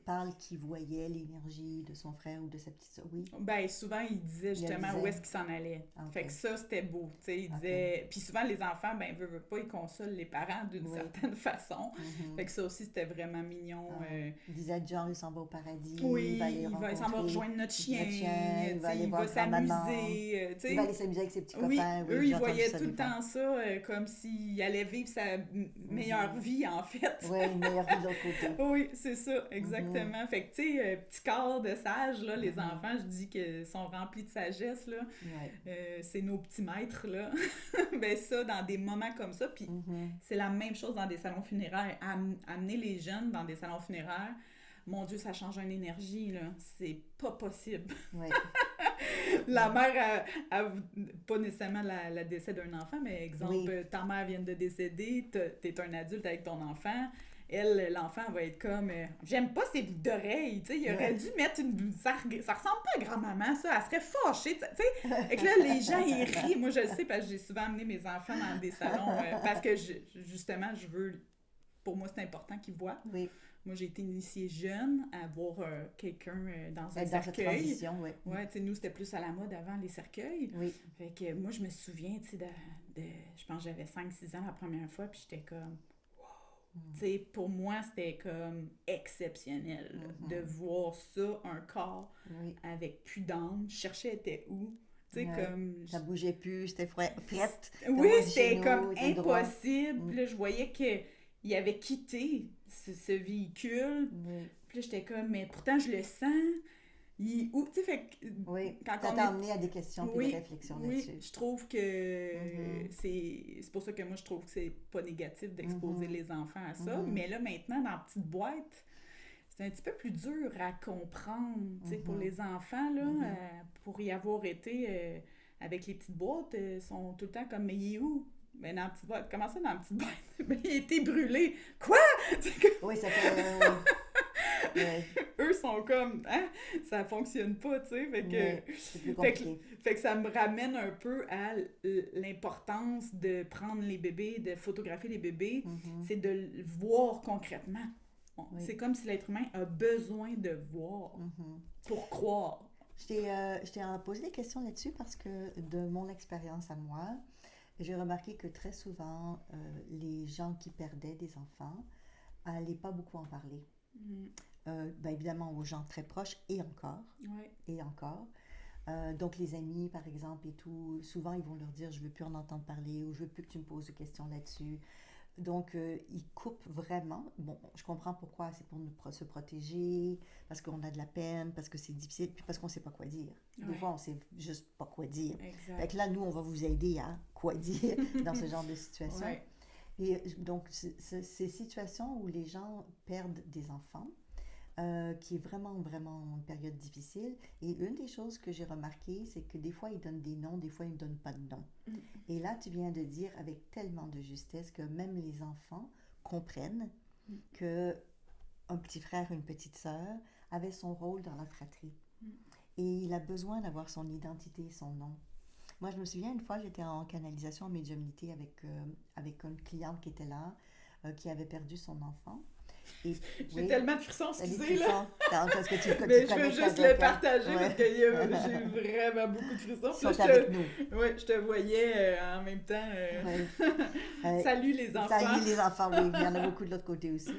B: parle qu'il voyait l'énergie de son frère ou de sa petite soeur? Oui.
A: Ben, souvent, il disait justement
B: disait.
A: où est-ce qu'il s'en allait.
B: Ah, ok.
A: Fait que ça, c'était beau, tu sais, il
B: Ok.
A: disait... Puis souvent, les enfants, ben, veulent pas, ils consolent les parents d'une
B: Oui.
A: certaine façon.
B: Mhm.
A: Fait que ça aussi, c'était vraiment mignon.
B: Ah. Il disait, John, il s'en va au paradis.
A: Oui,
B: il va aller
A: il va s'en va
B: rencontrer
A: rejoindre notre chien,
B: il
A: tu
B: va
A: sais,
B: aller
A: il
B: voir
A: va
B: grand-maman.
A: s'amuser, tu sais.
B: Il va aller s'amuser avec ses petits
A: Oui,
B: copains.
A: eux,
B: j'ai
A: ils
B: entendu
A: voyaient
B: ça
A: tout le
B: des fois.
A: temps ça comme s'il allait vivre sa meilleure vie, en fait.
B: Oui, une meilleure vie de l'autre côté.
A: Oui, c'est ça, exactement. Fait que, tu sais, petit corps de sage, là, les enfants, je dis qu'ils sont remplis de sagesse, là.
B: Ouais.
A: C'est nos petits maîtres, là. Ben ça, dans des moments comme ça, puis
B: Mhm.
A: c'est la même chose dans des salons funéraires. Amener les jeunes dans des salons funéraires, mon Dieu, ça change une énergie, là. C'est pas possible.
B: Ouais.
A: La mère pas nécessairement la décès d'un enfant, mais exemple,
B: Oui.
A: Ta mère vient de décéder, t'es un adulte avec ton enfant, elle, l'enfant va être comme j'aime pas ces boucles d'oreilles, tu sais, il aurait dû mettre une... Ça ressemble pas à grand-maman, ça, elle serait fâchée, tu sais. Et que là, les gens, ils rient. Moi, je le sais, parce que j'ai souvent amené mes enfants dans des salons, parce que, justement, je veux... Pour moi, c'est important qu'ils voient.
B: Oui.
A: Moi, j'ai été initiée jeune à voir quelqu'un dans un
B: Dans cette
A: cercueil.
B: transition, oui.
A: Ouais, tu sais, nous, c'était plus à la mode avant, les cercueils.
B: Oui.
A: Fait que moi, je me souviens, tu sais, je pense que j'avais 5-6 ans la première fois, puis j'étais comme, wow! Tu sais, pour moi, c'était comme exceptionnel là, de voir ça, un corps
B: Oui.
A: avec plus d'âme. Je cherchais, elle était où? Tu sais,
B: Ouais.
A: comme...
B: Ça bougeait plus, c'était prête.
A: Oui,
B: on dit
A: c'était
B: chez nous,
A: comme
B: t'es droit.
A: impossible.
B: Mm.
A: Puis là, je voyais qu'il avait quitté ce véhicule.
B: Oui.
A: Puis là, j'étais comme, mais pourtant, je le sens. Tu sais, fait que...
B: Oui.
A: Quand
B: Ça
A: on
B: t'a
A: est-
B: amené à des questions et
A: Oui,
B: des réflexions
A: oui,
B: là-dessus.
A: je trouve que
B: Mhm.
A: c'est pour ça que moi, je trouve que c'est pas négatif d'exposer
B: Mhm. les
A: les enfants à ça.
B: Mhm.
A: Mais là, maintenant, dans la petite boîte, c'est un petit peu plus dur à comprendre, tu sais, pour
B: Mhm.
A: les enfants, là,
B: Mhm.
A: pour y avoir été avec les petites boîtes, ils sont tout le temps comme, mais il est où? Ben, dans la petite boîte. Comment ça, dans la petite boîte? Ben, il a été brûlé. Quoi?
B: Oui, ça fait... Ouais.
A: eux sont comme, hein, ça fonctionne pas, tu sais.
B: C'est plus
A: Fait que,
B: compliqué.
A: fait que ça me ramène un peu à l'importance de prendre les bébés, de photographier les bébés,
B: Mhm.
A: c'est de le voir concrètement.
B: Oui.
A: C'est comme si l'être humain a besoin de voir
B: Mhm.
A: pour croire.
B: Je t'ai posé des questions là-dessus parce que de mon expérience à moi, j'ai remarqué que très souvent, les gens qui perdaient des enfants n'allaient pas beaucoup en parler.
A: Mm.
B: Ben évidemment aux gens très proches et encore,
A: Ouais.
B: et encore. Donc les amis, par exemple, et tout, souvent ils vont leur dire je veux plus en entendre parler ou je veux plus que tu me poses de questions là-dessus. Donc ils coupent vraiment. Bon, je comprends pourquoi, c'est pour se protéger, parce qu'on a de la peine, parce que c'est difficile, puis parce qu'on sait pas quoi dire. Des
A: Ouais.
B: fois, on sait juste pas quoi dire. Fait
A: Exact.
B: que là, nous, on va vous aider à quoi dire dans ce genre de situation.
A: Ouais.
B: Et donc, ces situations où les gens perdent des enfants, qui est vraiment, vraiment une période difficile. Et une des choses que j'ai remarqué, c'est que des fois, ils donnent des noms, des fois, ils ne donnent pas de noms.
A: Mm.
B: Et là, tu viens de dire avec tellement de justesse que même les enfants comprennent
A: Mm.
B: que un petit frère, une petite sœur avait son rôle dans la fratrie.
A: Mm.
B: Et il a besoin d'avoir son identité, son nom. Moi, je me souviens, une fois, j'étais en canalisation en médiumnité avec une cliente qui était là, qui avait perdu son enfant. Et
A: J'ai
B: oui,
A: tellement de frissons,
B: t'as des
A: excusez, là.
B: frissons. Parce que
A: Mais
B: tu
A: je veux
B: connais
A: juste
B: quelqu'un.
A: le partager parce
B: Ouais.
A: que j'ai vraiment beaucoup de frissons.
B: Ils
A: Puis là,
B: sont avec nous.
A: je te voyais en même temps.
B: Ouais. Euh,
A: Salut les enfants.
B: Salut les enfants, oui. Il y en a beaucoup de l'autre côté aussi.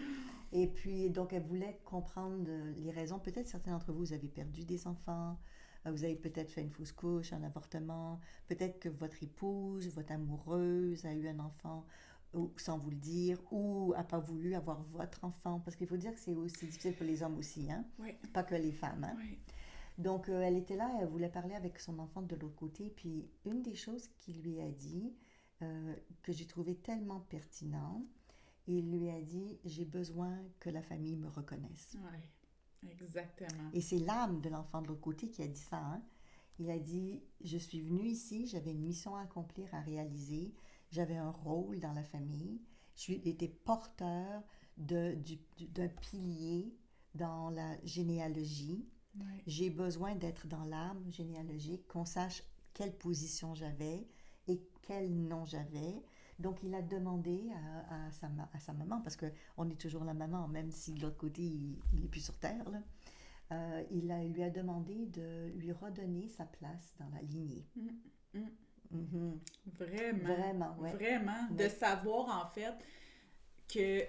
B: Et puis, donc, elle voulait comprendre les raisons. Peut-être certains d'entre vous, vous avez perdu des enfants. Vous avez peut-être fait une fausse couche, un avortement. Peut-être que votre épouse, votre amoureuse a eu un enfant sans vous le dire ou n'a pas voulu avoir votre enfant. Parce qu'il faut dire que c'est aussi difficile pour les hommes aussi, hein?
A: Oui,
B: Pas que les femmes, hein?
A: oui.
B: Donc, elle était là, elle voulait parler avec son enfant de l'autre côté. Puis, une des choses qu'il lui a dit, que j'ai trouvé tellement pertinent, il lui a dit, j'ai besoin que la famille me reconnaisse.
A: Oui, exactement.
B: Et c'est l'âme de l'enfant de l'autre côté qui a dit ça. Hein? Il a dit, je suis venu ici, j'avais une mission à accomplir, à réaliser, j'avais un rôle dans la famille, j'étais porteur d'un pilier dans la généalogie.
A: Oui.
B: J'ai besoin d'être dans l'arbre généalogique, qu'on sache quelle position j'avais et quel nom j'avais. Donc, il a demandé à sa maman, parce qu'on est toujours la maman, même si de l'autre côté, il n'est plus sur Terre, là. Lui a demandé de lui redonner sa place dans la lignée.
A: Mm, mm.
B: Mhm.
A: Vraiment.
B: Vraiment, ouais.
A: Vraiment. De
B: Ouais.
A: savoir, en fait, que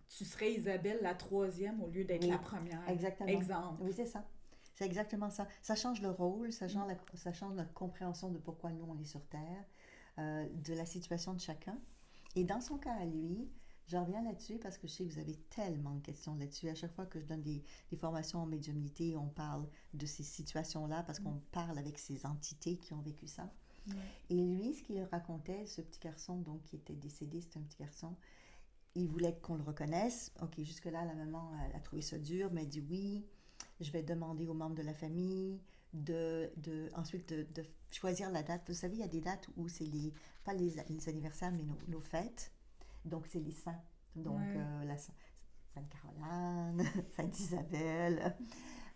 A: tu serais Isabelle la troisième au lieu d'être
B: Oui,
A: la première.
B: exactement.
A: Exemple.
B: Oui, c'est ça. C'est exactement ça. Ça change le rôle, ça change notre compréhension de pourquoi nous, on est sur Terre, de la situation de chacun. Et dans son cas à lui, j'en reviens là-dessus parce que je sais que vous avez tellement de questions là-dessus. À chaque fois que je donne des formations en médiumnité, on parle de ces situations-là parce qu'on parle avec ces entités qui ont vécu ça.
A: Ouais.
B: Et lui, ce qu'il racontait, ce petit garçon donc qui était décédé, c'était un petit garçon, il voulait qu'on le reconnaisse. OK, jusque-là, la maman, elle a trouvé ça dur, mais elle dit oui, je vais demander aux membres de la famille ensuite de choisir la date. Vous savez, il y a des dates où c'est pas les anniversaires, mais nos fêtes. Donc, c'est les saints. Donc,
A: Ouais.
B: la Sainte-Caroline, Sainte-Isabelle.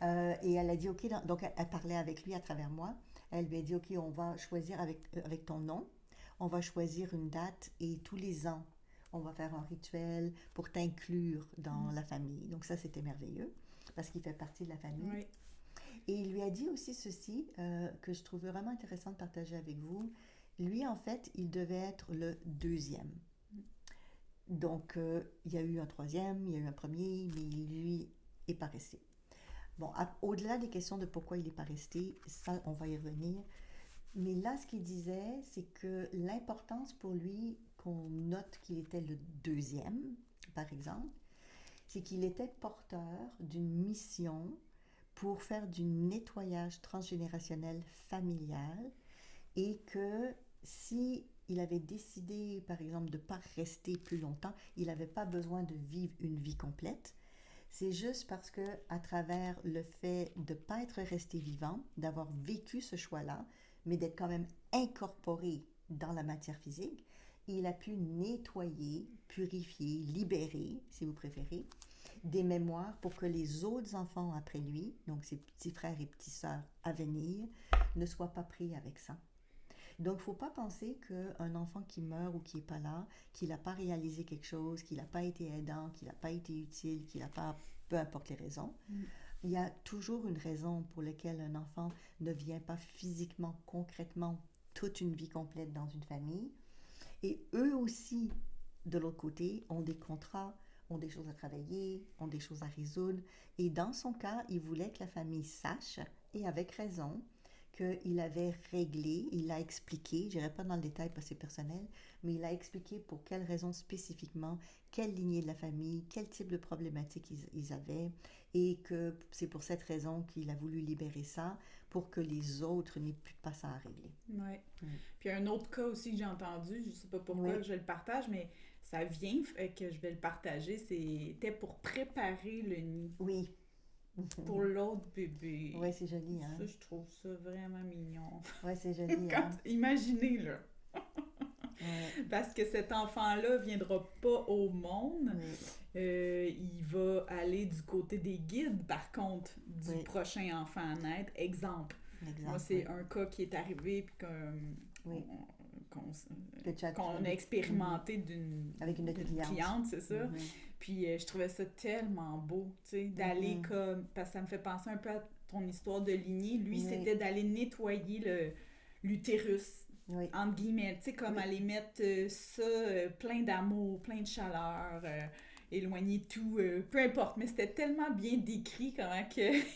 B: Et elle a dit, OK, donc elle parlait avec lui à travers moi. Elle lui a dit, OK, on va choisir avec ton nom, on va choisir une date et tous les ans, on va faire un rituel pour t'inclure dans la famille. Donc ça, c'était merveilleux parce qu'il fait partie de la famille.
A: Oui.
B: Et il lui a dit aussi ceci, que je trouve vraiment intéressant de partager avec vous. Lui, en fait, il devait être le deuxième. Donc, il y a eu un troisième, il y a eu un premier, mais lui n'est pas resté. Bon, au-delà des questions de pourquoi il n'est pas resté, ça, on va y revenir. Mais là, ce qu'il disait, c'est que l'importance pour lui, qu'on note qu'il était le deuxième, par exemple, c'est qu'il était porteur d'une mission pour faire du nettoyage transgénérationnel familial et que si il avait décidé, par exemple, de ne pas rester plus longtemps, il n'avait pas besoin de vivre une vie complète. C'est juste parce que, à travers le fait de ne pas être resté vivant, d'avoir vécu ce choix-là, mais d'être quand même incorporé dans la matière physique, il a pu nettoyer, purifier, libérer, si vous préférez, des mémoires pour que les autres enfants après lui, donc ses petits frères et petites sœurs à venir, ne soient pas pris avec ça. Donc, il ne faut pas penser qu'un enfant qui meurt ou qui n'est pas là, qu'il n'a pas réalisé quelque chose, qu'il n'a pas été aidant, qu'il n'a pas été utile, qu'il n'a pas, peu importe les raisons, il y a toujours une raison pour laquelle un enfant ne vient pas physiquement, concrètement, toute une vie complète dans une famille. Et eux aussi, de l'autre côté, ont des contrats, ont des choses à travailler, ont des choses à résoudre. Et dans son cas, il voulait que la famille sache, et avec raison, qu'il avait réglé, il l'a expliqué, je n'irai pas dans le détail parce que c'est personnel, mais il a expliqué pour quelles raisons spécifiquement, quelle lignée de la famille, quel type de problématique ils avaient, et que c'est pour cette raison qu'il a voulu libérer ça, pour que les autres n'aient plus pas ça à régler.
A: Oui. Puis un autre cas aussi que j'ai entendu, je ne sais pas pourquoi je le partage, mais ça vient que je vais le partager, c'était pour préparer le nid.
B: Oui.
A: Pour l'autre bébé.
B: Oui, c'est joli, hein?
A: Ça, je trouve ça vraiment mignon.
B: Oui, c'est joli, hein?
A: Imaginez, là. Parce que cet enfant-là ne viendra pas au monde. Il va aller du côté des guides, par contre, du prochain enfant à naître. Exemple. Moi, c'est un cas qui est arrivé, puis qu'on a expérimenté
B: avec une
A: cliente, c'est ça. Puis je trouvais ça tellement beau, tu sais, d'aller comme... Parce que ça me fait penser un peu à ton histoire de lignée. Lui, c'était d'aller nettoyer l'utérus, entre guillemets, tu sais, comme aller mettre ça plein d'amour, plein de chaleur, éloigner tout, peu importe. Mais c'était tellement bien décrit comment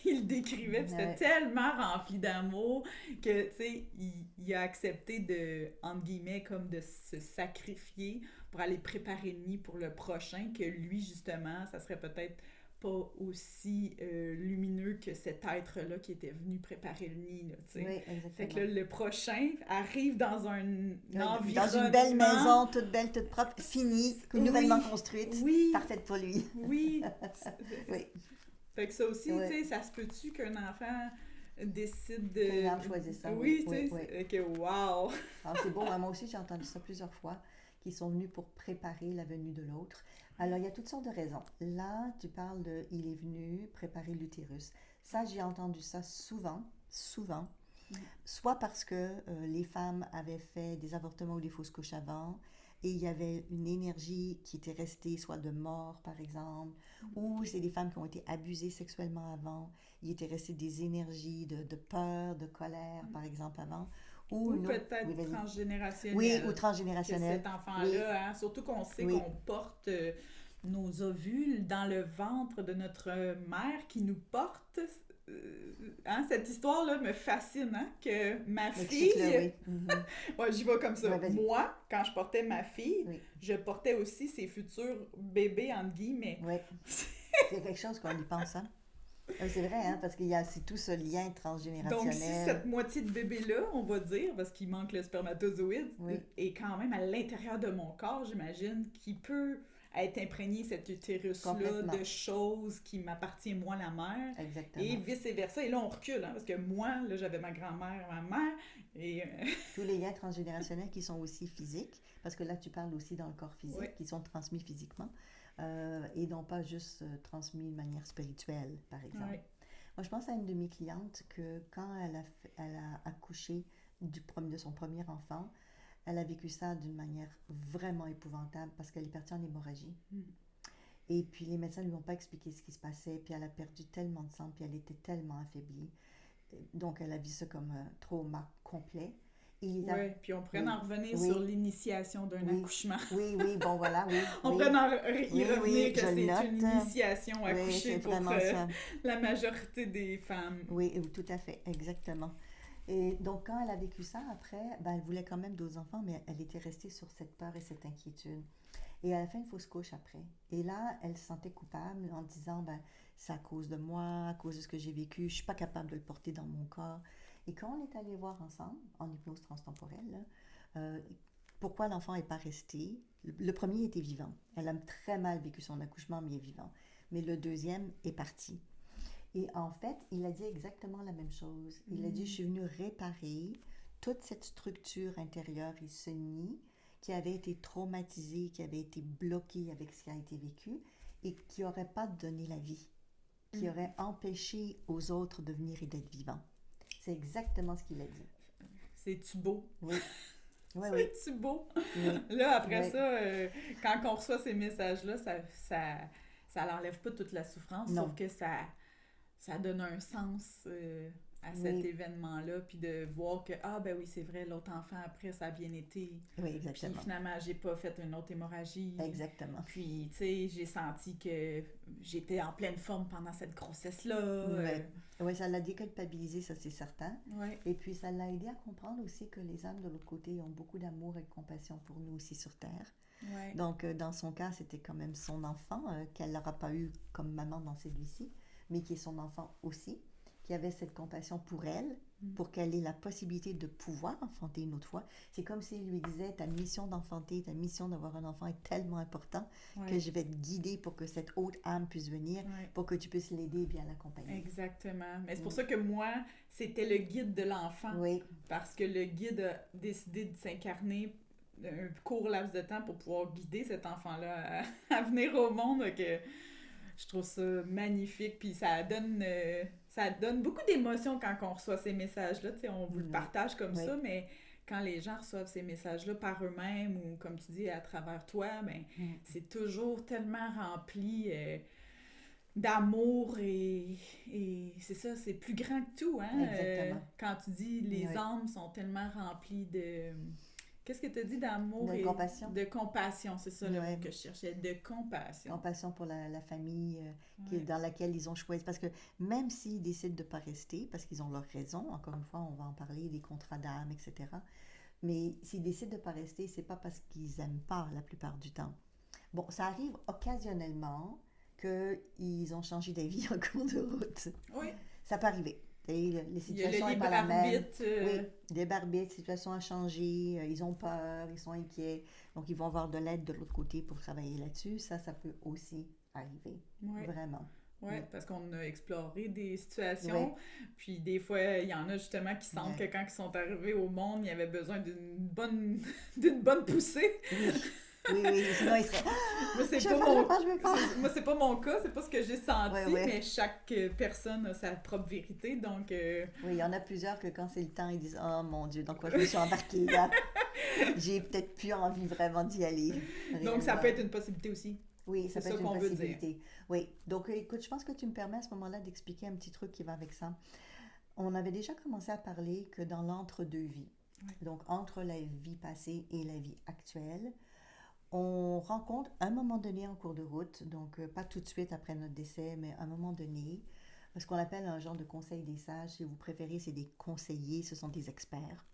A: il décrivait, puis c'était tellement rempli d'amour que, tu sais, il a accepté de, entre guillemets, comme de se sacrifier pour aller préparer le nid pour le prochain, que lui, justement, ça serait peut-être pas aussi lumineux que cet être-là qui était venu préparer le nid, là, tu sais.
B: Oui, exactement.
A: Fait que là, le prochain arrive dans un environnement...
B: Dans une belle maison, toute belle, toute propre, finie, nouvellement construite, parfaite pour lui.
A: Oui. Fait que ça aussi, tu sais, ça se peut-tu qu'un enfant décide de...
B: Il a choisi ça,
A: oui. Tu sais, que wow!
B: Alors, c'est beau, moi aussi, j'ai entendu ça plusieurs fois, qu'ils sont venus pour préparer la venue de l'autre. Alors, il y a toutes sortes de raisons. Là, tu parles de « il est venu préparer l'utérus ». Ça, j'ai entendu ça souvent. Soit parce que les femmes avaient fait des avortements ou des fausses couches avant, et il y avait une énergie qui était restée, soit de mort, par exemple, ou c'est des femmes qui ont été abusées sexuellement avant, il était resté des énergies de peur, de colère, par exemple, avant.
A: Ou peut-être transgénérationnel.
B: Oui, ou transgénérationnel.
A: Cet enfant-là, hein, surtout qu'on sait qu'on porte nos ovules dans le ventre de notre mère qui nous porte. Cette histoire-là me fascine, hein, que ma fille... j'y vais comme ça. Moi, quand je portais ma fille, je portais aussi ses futurs bébés, entre guillemets.
B: Oui. C'est quelque chose qu'on y pense, hein? C'est vrai, hein, parce qu'il y a tout ce lien transgénérationnel.
A: Donc, si cette moitié de bébé-là, on va dire, parce qu'il manque le spermatozoïde, est quand même à l'intérieur de mon corps, j'imagine, qui peut être imprégné cet utérus-là de choses qui m'appartiennent, moi, la mère.
B: Exactement.
A: Et vice-versa. Et là, on recule, hein, parce que moi, là, j'avais ma grand-mère, ma mère, et...
B: Tous les liens transgénérationnels qui sont aussi physiques, parce que là, tu parles aussi dans le corps physique, qui sont transmis physiquement. Et non pas juste transmis de manière spirituelle, par exemple. Moi, je pense à une de mes clientes que quand elle a accouché de son premier enfant, elle a vécu ça d'une manière vraiment épouvantable parce qu'elle est partie en hémorragie. Et puis, les médecins ne lui ont pas expliqué ce qui se passait, puis elle a perdu tellement de sang, puis elle était tellement affaiblie. Donc, elle a vu ça comme un trauma complet.
A: Oui, puis on pourrait en revenir sur l'initiation d'un accouchement.
B: Oui, bon, voilà,
A: on pourrait en revenir que c'est une initiation à accoucher pour la majorité des femmes.
B: Oui, tout à fait, exactement. Et donc, quand elle a vécu ça, après, elle voulait quand même d'autres enfants, mais elle était restée sur cette peur et cette inquiétude. Et elle a fait une fausse couche après. Et là, elle se sentait coupable en disant, c'est à cause de moi, à cause de ce que j'ai vécu, je ne suis pas capable de le porter dans mon corps. Et quand on est allé voir ensemble, en hypnose transtemporelle, pourquoi l'enfant n'est pas resté? Le premier était vivant. Elle a très mal vécu son accouchement, mais il est vivant. Mais le deuxième est parti. Et en fait, il a dit exactement la même chose. Il a dit, je suis venu réparer toute cette structure intérieure et ce nid qui avait été traumatisé, qui avait été bloqué avec ce qui a été vécu et qui n'aurait pas donné la vie, qui aurait empêché aux autres de venir et d'être vivants. C'est exactement ce qu'il a dit.
A: C'est-tu beau?
B: Oui. Oui, oui.
A: C'est-tu beau?
B: Oui.
A: Là, après
B: Oui.
A: ça, quand on reçoit ces messages-là, ça n'enlève pas toute la souffrance,
B: Non.
A: sauf que ça donne un sens à cet
B: Oui.
A: événement-là, puis de voir que, ah ben oui, c'est vrai, l'autre enfant, après, ça a bien été.
B: Oui,
A: Puis
B: exactement.
A: finalement, j'ai pas fait une autre hémorragie.
B: Exactement.
A: Puis, tu sais, j'ai senti que j'étais en pleine forme pendant cette grossesse-là.
B: Oui, ça l'a déculpabilisé, ça c'est certain.
A: Ouais.
B: Et puis ça l'a aidé à comprendre aussi que les âmes de l'autre côté ont beaucoup d'amour et de compassion pour nous aussi sur Terre.
A: Ouais.
B: Donc dans son cas, c'était quand même son enfant qu'elle n'aura pas eu comme maman dans celui-ci, mais qui est son enfant aussi, qui avait cette compassion pour elle, pour qu'elle ait la possibilité de pouvoir enfanter une autre fois. C'est comme s'il lui disait, ta mission d'enfanter, ta mission d'avoir un enfant est tellement important que je vais te guider pour que cette autre âme puisse venir, pour que tu puisses l'aider et bien l'accompagner.
A: Exactement. Mais c'est pour ça que moi, c'était le guide de l'enfant.
B: Oui.
A: Parce que le guide a décidé de s'incarner un court laps de temps pour pouvoir guider cet enfant-là à venir au monde. Que je trouve ça magnifique. Puis ça donne beaucoup d'émotions quand on reçoit ces messages-là. Tu sais, on vous le partage comme ça, mais quand les gens reçoivent ces messages-là par eux-mêmes ou, comme tu dis, à travers toi, ben, c'est toujours tellement rempli d'amour et c'est ça, c'est plus grand que tout. Hein?
B: Exactement.
A: Quand tu dis les âmes sont tellement remplies de... Qu'est-ce que tu as dit d'amour
B: et compassion?
A: De compassion, c'est ça le mot que je cherchais, de compassion.
B: Compassion pour la famille dans laquelle ils ont choisi. Parce que même s'ils décident de ne pas rester, parce qu'ils ont leurs raisons, encore une fois, on va en parler, des contrats d'âme, etc. Mais s'ils décident de ne pas rester, c'est pas parce qu'ils n'aiment pas la plupart du temps. Bon, ça arrive occasionnellement qu'ils ont changé d'avis en cours de route.
A: Oui.
B: Ça peut arriver. Les situations
A: sont
B: pas la même.
A: Oui,
B: des barbites, la situation a changé, ils ont peur, ils sont inquiets, donc ils vont avoir de l'aide de l'autre côté pour travailler là-dessus. Ça peut aussi arriver, vraiment.
A: Oui, parce qu'on a exploré des situations, puis des fois, il y en a justement qui sentent que quand ils sont arrivés au monde, il y avait besoin d'une bonne poussée.
B: Oui, sinon ils seraient...
A: Moi, c'est pas mon cas, c'est pas ce que j'ai senti, mais chaque personne a sa propre vérité, donc...
B: Oui, il y en a plusieurs que quand c'est le temps, ils disent « Oh mon Dieu, dans quoi je me suis embarquée là? J'ai peut-être plus envie vraiment d'y aller. »
A: Donc, ça peut être une possibilité aussi.
B: Oui, ça peut être une possibilité. Oui, donc écoute, je pense que tu me permets à ce moment-là d'expliquer un petit truc qui va avec ça. On avait déjà commencé à parler que dans l'entre-deux-vies, donc entre la vie passée et la vie actuelle, on rencontre à un moment donné en cours de route, donc pas tout de suite après notre décès, mais à un moment donné, ce qu'on appelle un genre de conseil des sages, si vous préférez, c'est des conseillers, ce sont des experts,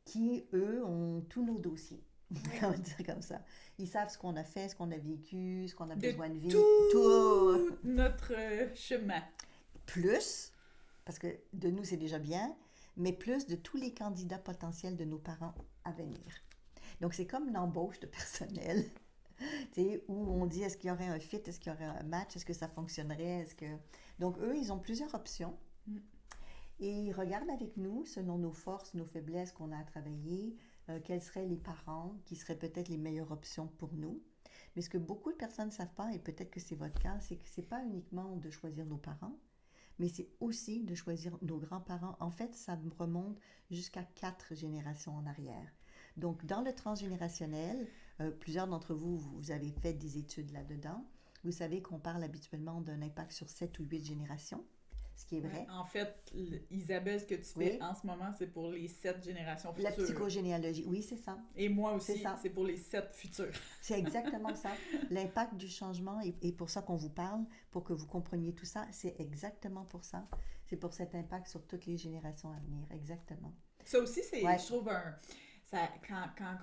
B: qui, eux, ont tous nos dossiers, on va dire comme ça. Ils savent ce qu'on a fait, ce qu'on a vécu, ce qu'on a besoin de vivre.
A: Tout notre chemin.
B: Plus, parce que de nous c'est déjà bien, mais plus de tous les candidats potentiels de nos parents à venir. Donc, c'est comme une embauche de personnel, où on dit est-ce qu'il y aurait un fit, est-ce qu'il y aurait un match, est-ce que ça fonctionnerait, Donc, eux, ils ont plusieurs options et ils regardent avec nous, selon nos forces, nos faiblesses qu'on a à travailler, quels seraient les parents qui seraient peut-être les meilleures options pour nous. Mais ce que beaucoup de personnes ne savent pas, et peut-être que c'est votre cas, c'est que ce n'est pas uniquement de choisir nos parents, mais c'est aussi de choisir nos grands-parents. En fait, ça remonte jusqu'à 4 générations en arrière. Donc, dans le transgénérationnel, plusieurs d'entre vous, vous avez fait des études là-dedans. Vous savez qu'on parle habituellement d'un impact sur 7 ou 8 générations, ce qui est vrai.
A: En fait, Isabelle, ce que tu fais en ce moment, c'est pour les 7 générations futures.
B: La psychogénéalogie, oui, c'est ça.
A: Et moi aussi, c'est pour les 7 futures.
B: C'est exactement ça. L'impact du changement, et pour ça qu'on vous parle, pour que vous compreniez tout ça, c'est exactement pour ça. C'est pour cet impact sur toutes les générations à venir, exactement.
A: Ça aussi, c'est, je trouve, quand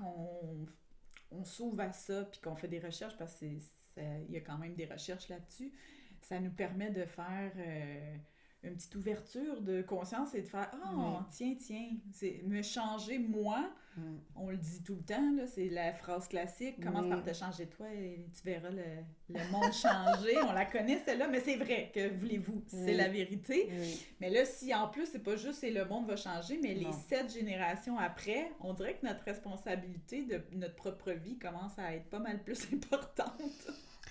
A: on s'ouvre à ça, puis qu'on fait des recherches, parce qu'il y a quand même des recherches là-dessus, ça nous permet de faire une petite ouverture de conscience et de faire «
B: Oui.
A: Ah, tiens, c'est me changer moi ».
B: Mm.
A: On le dit tout le temps, là, c'est la phrase classique. Commence par
B: Oui.
A: te changer toi et tu verras le monde changer. On la connaît, celle-là, mais c'est vrai, que voulez-vous, c'est la
B: Oui.
A: vérité.
B: Oui.
A: Mais là, si en plus, c'est pas juste c'est le monde va changer, mais les
B: Non.
A: 7 générations après, on dirait que notre responsabilité de notre propre vie commence à être pas mal plus importante.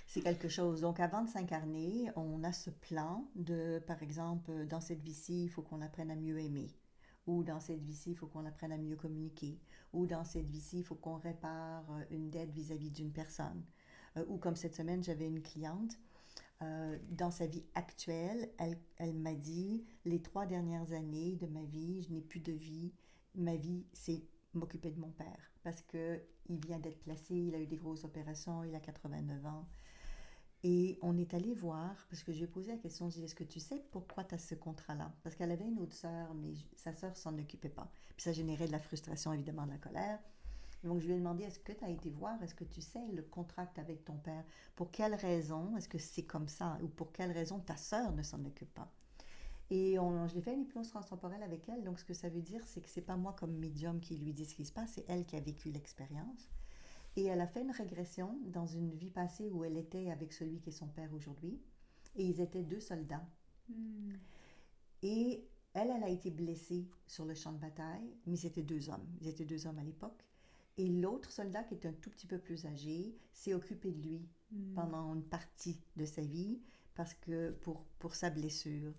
B: C'est quelque chose. Donc, avant de s'incarner, on a ce plan de, par exemple, dans cette vie-ci, il faut qu'on apprenne à mieux aimer. Ou dans cette vie-ci, il faut qu'on apprenne à mieux communiquer. Ou dans cette vie-ci, il faut qu'on répare une dette vis-à-vis d'une personne. Ou comme cette semaine, j'avais une cliente, dans sa vie actuelle, elle m'a dit, les 3 dernières années de ma vie, je n'ai plus de vie. Ma vie, c'est m'occuper de mon père. Parce que il vient d'être placé, il a eu des grosses opérations, il a 89 ans. Et on est allé voir, parce que j'ai posé la question, je dis, est-ce que tu sais pourquoi tu as ce contrat-là? Parce qu'elle avait une autre sœur, mais sa sœur s'en occupait pas. Puis ça générait de la frustration, évidemment, de la colère. Donc je lui ai demandé, est-ce que tu as été voir, est-ce que tu sais le contrat avec ton père? Pour quelle raison est-ce que c'est comme ça? Ou pour quelle raison ta sœur ne s'en occupe pas? Et je l'ai fait une hypnose transtemporelle avec elle. Donc ce que ça veut dire, c'est que c'est pas moi comme médium qui lui dit ce qui se passe, c'est elle qui a vécu l'expérience. Et elle a fait une régression dans une vie passée où elle était avec celui qui est son père aujourd'hui. Et ils étaient 2 soldats.
A: Hmm.
B: Et elle a été blessée sur le champ de bataille, mais c'était 2 hommes. Ils étaient 2 hommes à l'époque. Et l'autre soldat, qui est un tout petit peu plus âgé, s'est occupé de lui pendant une partie de sa vie parce que pour sa blessure.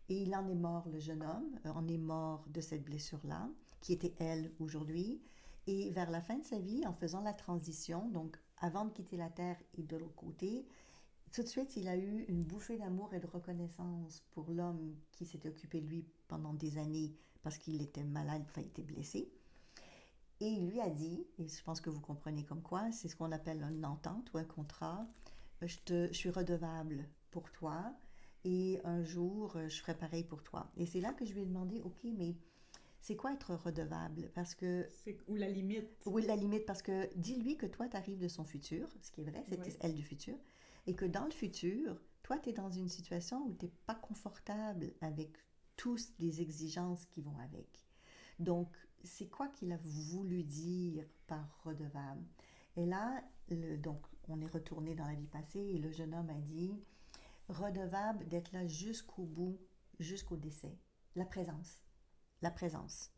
B: Et il en est mort, le jeune homme, en est mort de cette blessure-là, qui était elle aujourd'hui. Et vers la fin de sa vie, en faisant la transition, donc avant de quitter la terre et de l'autre côté, tout de suite, il a eu une bouffée d'amour et de reconnaissance pour l'homme qui s'était occupé de lui pendant des années parce qu'il était malade, enfin, il était blessé. Et il lui a dit, et je pense que vous comprenez comme quoi, c'est ce qu'on appelle une entente ou un contrat, je suis redevable pour toi et un jour, je ferai pareil pour toi. Et c'est là que je lui ai demandé, ok, mais c'est quoi être redevable? Parce que
A: C'est où la limite?
B: où est la limite? Parce que dis-lui que toi, tu arrives de son futur, ce qui est vrai, c'était
A: Oui.
B: elle du futur, et que dans le futur, toi, tu es dans une situation où tu n'es pas confortable avec toutes les exigences qui vont avec. Donc, c'est quoi qu'il a voulu dire par redevable? Et là, donc, on est retourné dans la vie passée et le jeune homme a dit, redevable d'être là jusqu'au bout, jusqu'au décès. La présence. La présence.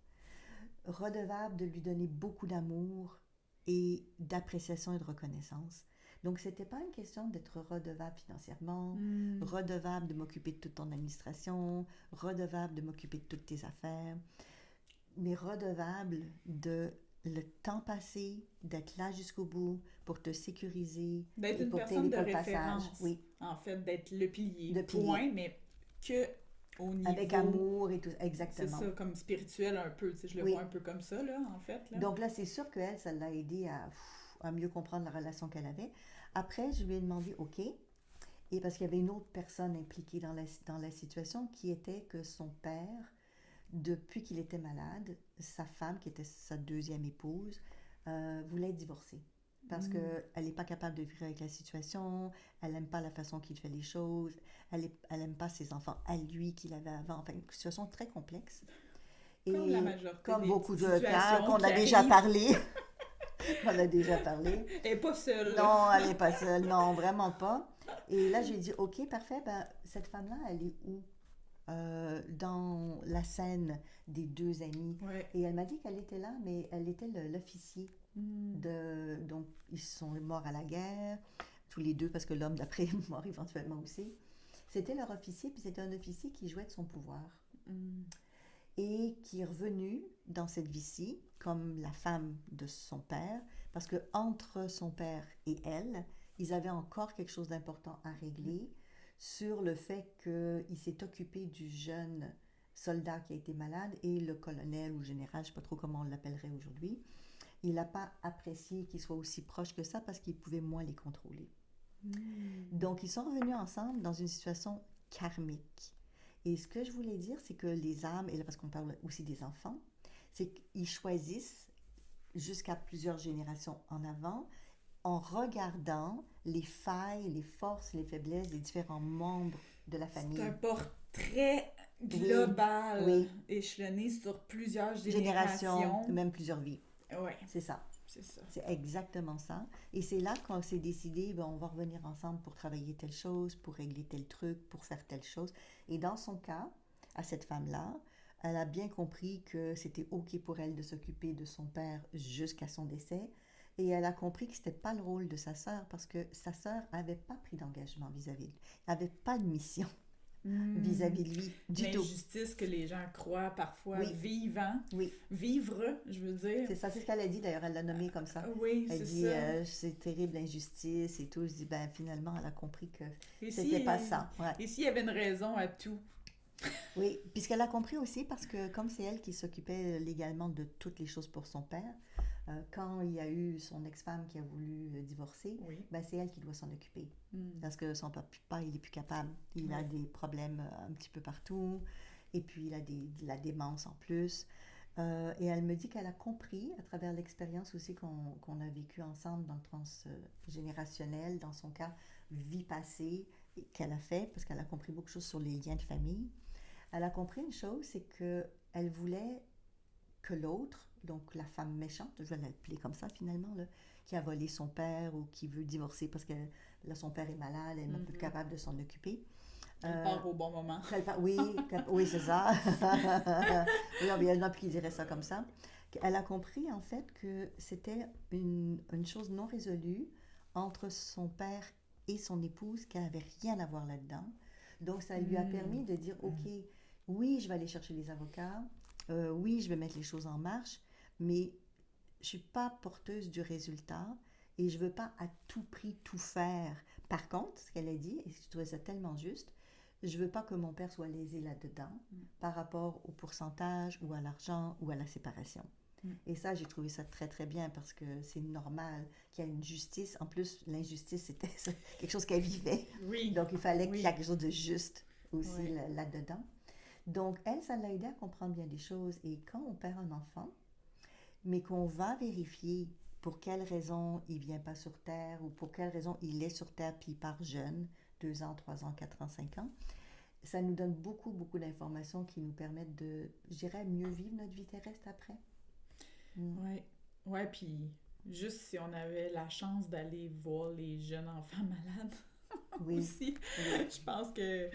B: Redevable de lui donner beaucoup d'amour et d'appréciation et de reconnaissance. Donc, c'était pas une question d'être redevable financièrement, redevable de m'occuper de toute ton administration, redevable de m'occuper de toutes tes affaires, mais redevable de le temps passé, d'être là jusqu'au bout pour te sécuriser
A: D'être
B: et
A: une
B: pour
A: personne
B: t'aider
A: de
B: pour le passage.
A: référence.
B: Oui,
A: En fait, d'être le pilier.
B: le pilier.
A: Point, mais que au niveau...
B: Avec amour et tout,
A: C'est
B: exactement.
A: ça, comme spirituel un peu. Tu sais, je le
B: Oui.
A: vois un peu comme ça, là, en fait. Là.
B: Donc là, c'est sûr qu'elle, ça l'a aidé à mieux comprendre la relation qu'elle avait. Après, je lui ai demandé, OK, et parce qu'il y avait une autre personne impliquée dans la situation qui était que son père, depuis qu'il était malade, sa femme, qui était sa deuxième épouse, voulait divorcer. Parce qu'elle n'est pas capable de vivre avec la situation, elle n'aime pas la façon qu'il fait les choses, elle n'aime pas ses enfants à lui qu'il avait avant. Enfin, une situation très complexe.
A: Comme
B: Et
A: la majorité
B: comme
A: des
B: beaucoup de cas
A: situations
B: qu'on a
A: qui
B: déjà
A: arrivent.
B: parlé, on a déjà parlé.
A: Elle n'est pas seule.
B: Non, elle n'est pas seule, non, vraiment pas. Et là, j'ai dit, ok, parfait, ben, cette femme-là, elle est où? Dans la scène des 2 amis.
A: Ouais.
B: Et elle m'a dit qu'elle était là, mais elle était l'officier. Donc, ils sont morts à la guerre, tous les deux, parce que l'homme d'après est mort éventuellement aussi. C'était leur officier, puis c'était un officier qui jouait de son pouvoir. Et qui est revenu dans cette vie-ci comme la femme de son père, parce que entre son père et elle, ils avaient encore quelque chose d'important à régler sur le fait qu'il s'est occupé du jeune soldat qui a été malade et le colonel ou général, je ne sais pas trop comment on l'appellerait aujourd'hui, il n'a pas apprécié qu'il soit aussi proche que ça parce qu'il pouvait moins les contrôler. Donc, ils sont revenus ensemble dans une situation karmique. Et ce que je voulais dire, c'est que les âmes, et là parce qu'on parle aussi des enfants, c'est qu'ils choisissent jusqu'à plusieurs générations en avant en regardant les failles, les forces, les faiblesses des différents membres de la famille.
A: C'est un portrait global,
B: oui.
A: échelonné sur plusieurs
B: Génération,
A: générations.
B: même plusieurs vies.
A: Oui,
B: C'est ça.
A: c'est ça.
B: C'est exactement ça. Et c'est là qu'on s'est décidé, ben, on va revenir ensemble pour travailler telle chose, pour régler tel truc, pour faire telle chose. Et dans son cas, à cette femme-là, elle a bien compris que c'était OK pour elle de s'occuper de son père jusqu'à son décès. Et elle a compris que ce n'était pas le rôle de sa sœur parce que sa sœur n'avait pas pris d'engagement vis-à-vis de lui. Elle n'avait pas de mission vis-à-vis de lui du tout.
A: L'injustice que les gens croient parfois
B: Oui,
A: vivant.
B: oui.
A: Vivre, je veux dire.
B: C'est ça, c'est ce qu'elle a dit d'ailleurs, elle l'a nommé comme ça.
A: Oui,
B: Elle
A: c'est
B: dit
A: ça.
B: c'est terrible l'injustice et tout. Je dis ben finalement elle a compris que
A: Et
B: c'était pas ça. Ouais.
A: et s'il y avait une raison à tout?
B: Oui, puisqu'elle a compris aussi parce que comme c'est elle qui s'occupait légalement de toutes les choses pour son père, quand il y a eu son ex-femme qui a voulu divorcer,
A: Oui.
B: ben c'est elle qui doit s'en occuper
A: Mm.
B: parce que son papa il est plus capable. Il a
A: Oui.
B: des problèmes un petit peu partout et puis il a de la démence en plus. Et elle me dit qu'elle a compris, à travers l'expérience aussi qu'on a vécue ensemble dans le transgénérationnel, dans son cas, vie passée, qu'elle a fait, parce qu'elle a compris beaucoup de choses sur les liens de famille. Elle a compris une chose, c'est qu'elle voulait que l'autre, donc la femme méchante, je vais l'appeler comme ça finalement, là, qui a volé son père ou qui veut divorcer parce que là, son père est malade, elle n'est plus capable de s'en occuper.
A: Elle part au bon moment.
B: Oui, oui, c'est ça. Oui, il y en a plus qui diraient ça comme ça. Elle a compris en fait que c'était une chose non résolue entre son père et son épouse qui n'avait rien à voir là-dedans. Donc ça lui a permis de dire, OK, oui, je vais aller chercher les avocats, oui, je vais mettre les choses en marche, mais je ne suis pas porteuse du résultat et je ne veux pas à tout prix tout faire. Par contre, ce qu'elle a dit, et je trouvais ça tellement juste, je veux pas que mon père soit lésé là-dedans par rapport au pourcentage ou à l'argent ou à la séparation. Et ça, j'ai trouvé ça très, très bien parce que c'est normal qu'il y ait une justice. En plus, l'injustice, c'était quelque chose qu'elle vivait.
A: Oui.
B: Donc, il fallait qu'il y ait quelque chose de juste aussi
A: Oui.
B: là-dedans. Donc, elle, ça l'a aidé à comprendre bien des choses. Et quand on perd un enfant, mais qu'on va vérifier pour quelle raison il vient pas sur Terre ou pour quelle raison il est sur Terre puis il part jeune, 2 ans, 3 ans, 4 ans, 5 ans, ça nous donne beaucoup, beaucoup d'informations qui nous permettent de, je dirais, mieux vivre notre vie terrestre après.
A: Oui. Ouais, puis juste si on avait la chance d'aller voir les jeunes enfants malades
B: Oui,
A: aussi,
B: oui,
A: je pense que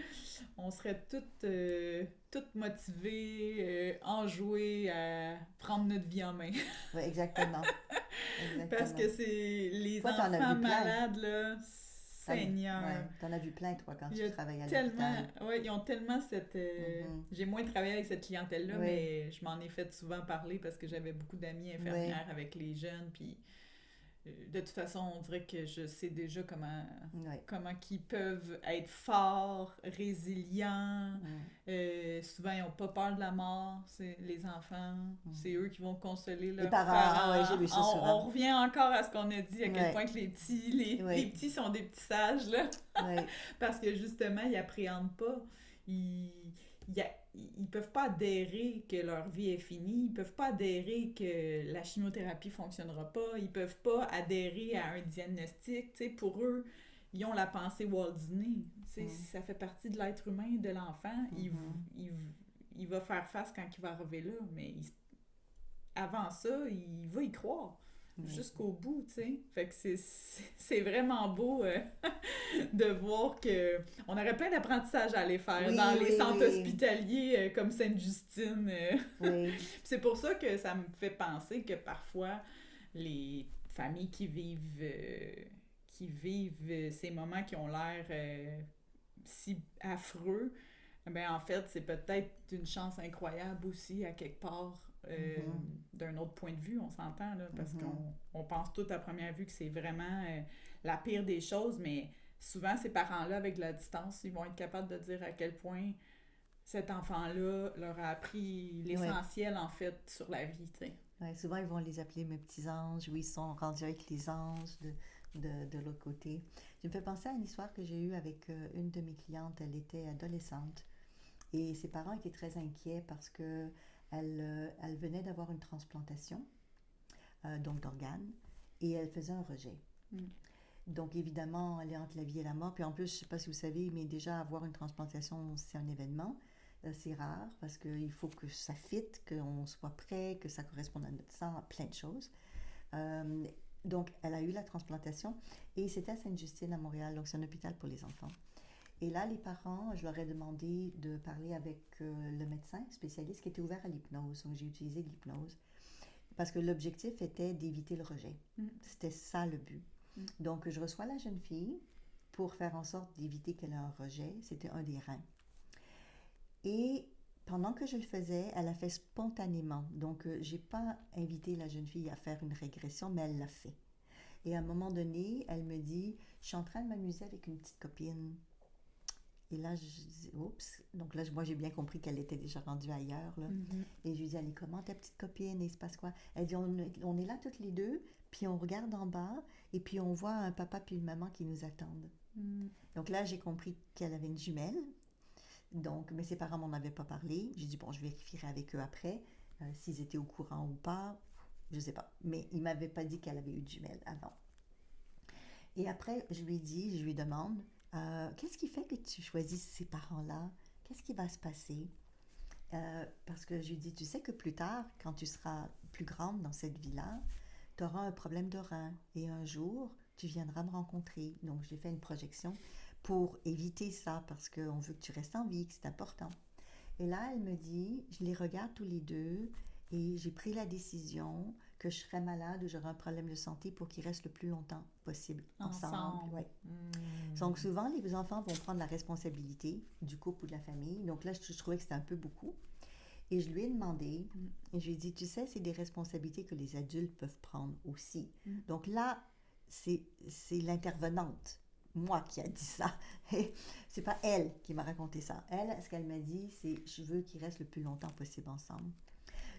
A: on serait toutes motivées, enjouées à prendre notre vie en main.
B: oui, exactement.
A: Parce
B: Exactement.
A: que c'est les
B: Toi, t'en as
A: enfants
B: vu plein.
A: malades, là, Seigneur.
B: Ouais, t'en as vu plein, toi, quand
A: Il y
B: tu
A: a
B: travailles à
A: tellement,
B: l'hôpital.
A: ouais, ils ont tellement cette.
B: Mhm.
A: J'ai moins travaillé avec cette clientèle-là,
B: Oui,
A: mais je m'en ai fait souvent parler parce que j'avais beaucoup d'amis
B: oui,
A: infirmières avec les jeunes, puis de toute façon, on dirait que je sais déjà
B: oui.
A: comment qu'ils peuvent être forts, résilients. Souvent, ils n'ont pas peur de la mort, c'est les enfants. C'est eux qui vont consoler
B: Les
A: leurs
B: parents, ah ouais, j'ai
A: parents.
B: vu ça
A: On
B: souvent.
A: revient encore à ce qu'on a dit, à quel
B: Oui,
A: point que les
B: oui,
A: petits sont des petits sages, là.
B: oui,
A: Parce que justement, ils appréhendent pas. Ils, ils peuvent pas adhérer que leur vie est finie. Ils peuvent pas adhérer que la chimiothérapie fonctionnera pas. Ils peuvent pas adhérer à un diagnostic. Tu sais, pour eux, ils ont la pensée Walt Disney. Tu sais, ça fait partie de l'être humain, de l'enfant. Il va faire face quand il va arriver là, mais avant ça, il va y croire jusqu'au bout, tu sais. Fait que c'est vraiment beau de voir que on aurait plein d'apprentissages à aller faire
B: oui,
A: dans les
B: oui,
A: centres
B: oui,
A: hospitaliers comme Sainte-Justine.
B: oui,
A: C'est pour ça que ça me fait penser que parfois les familles qui vivent ces moments qui ont l'air si affreux, ben en fait, c'est peut-être une chance incroyable aussi, à quelque part, d'un autre point de vue, on s'entend, là, parce qu'on pense tout à première vue que c'est vraiment la pire des choses, mais souvent, ces parents-là, avec la distance, ils vont être capables de dire à quel point cet enfant-là leur a appris
B: oui.
A: l'essentiel, en fait, sur la vie, tu sais.
B: Ouais, souvent, ils vont les appeler mes petits anges, ou ils sont rendus avec les anges de l'autre côté. Je me fais penser à une histoire que j'ai eue avec une de mes clientes. Elle était adolescente et ses parents étaient très inquiets parce que elle venait d'avoir une transplantation, donc d'organes, et elle faisait un rejet. Donc, évidemment, elle est entre la vie et la mort. Puis en plus, je ne sais pas si vous savez, mais déjà, avoir une transplantation, c'est un événement. C'est rare parce qu'il faut que ça fitte, qu'on soit prêt, que ça corresponde à notre sang, à plein de choses. Euh, donc, elle a eu la transplantation et c'était à Sainte-Justine à Montréal, donc c'est un hôpital pour les enfants. Et là, les parents, je leur ai demandé de parler avec le médecin spécialiste qui était ouvert à l'hypnose. Donc, j'ai utilisé l'hypnose parce que l'objectif était d'éviter le rejet. C'était ça le but. Donc, je reçois la jeune fille pour faire en sorte d'éviter qu'elle ait un rejet. C'était un des reins. Et pendant que je le faisais, elle a fait spontanément. Donc, j'ai pas invité la jeune fille à faire une régression, mais elle l'a fait. Et à un moment donné, elle me dit, je suis en train de m'amuser avec une petite copine. Et là, je dis, oups. Donc là, moi, j'ai bien compris qu'elle était déjà rendue ailleurs. Là. Et je lui dis, elle est comment ta petite copine? Et il se passe quoi? Elle dit, on est là toutes les deux, puis on regarde en bas, et puis on voit un papa puis une maman qui nous attendent. Donc là, j'ai compris qu'elle avait une jumelle. Donc, mais ses parents m'en avaient pas parlé. J'ai dit, bon, je vérifierai avec eux après, s'ils étaient au courant ou pas. Je sais pas. Mais ils m'avaient pas dit qu'elle avait eu de jumelles avant. Et après, je lui demande, qu'est-ce qui fait que tu choisis ces parents-là? Qu'est-ce qui va se passer? Parce que je lui dis, tu sais que plus tard, quand tu seras plus grande dans cette vie-là, tu auras un problème de rein. Et un jour, tu viendras me rencontrer. Donc, j'ai fait une projection pour éviter ça, parce qu'on veut que tu restes en vie, que c'est important. Et là, elle me dit, je les regarde tous les deux, et j'ai pris la décision que je serais malade ou j'aurais un problème de santé pour qu'ils restent le plus longtemps possible ensemble. Ouais. Donc souvent, les enfants vont prendre la responsabilité du couple ou de la famille. Donc là, je trouvais que c'était un peu beaucoup. Et je lui ai demandé, et je lui ai dit, tu sais, c'est des responsabilités que les adultes peuvent prendre aussi. Donc là, c'est l'intervenante, moi, qui a dit ça. C'est pas elle qui m'a raconté ça. Elle, ce qu'elle m'a dit, c'est, je veux qu'ils restent le plus longtemps possible ensemble.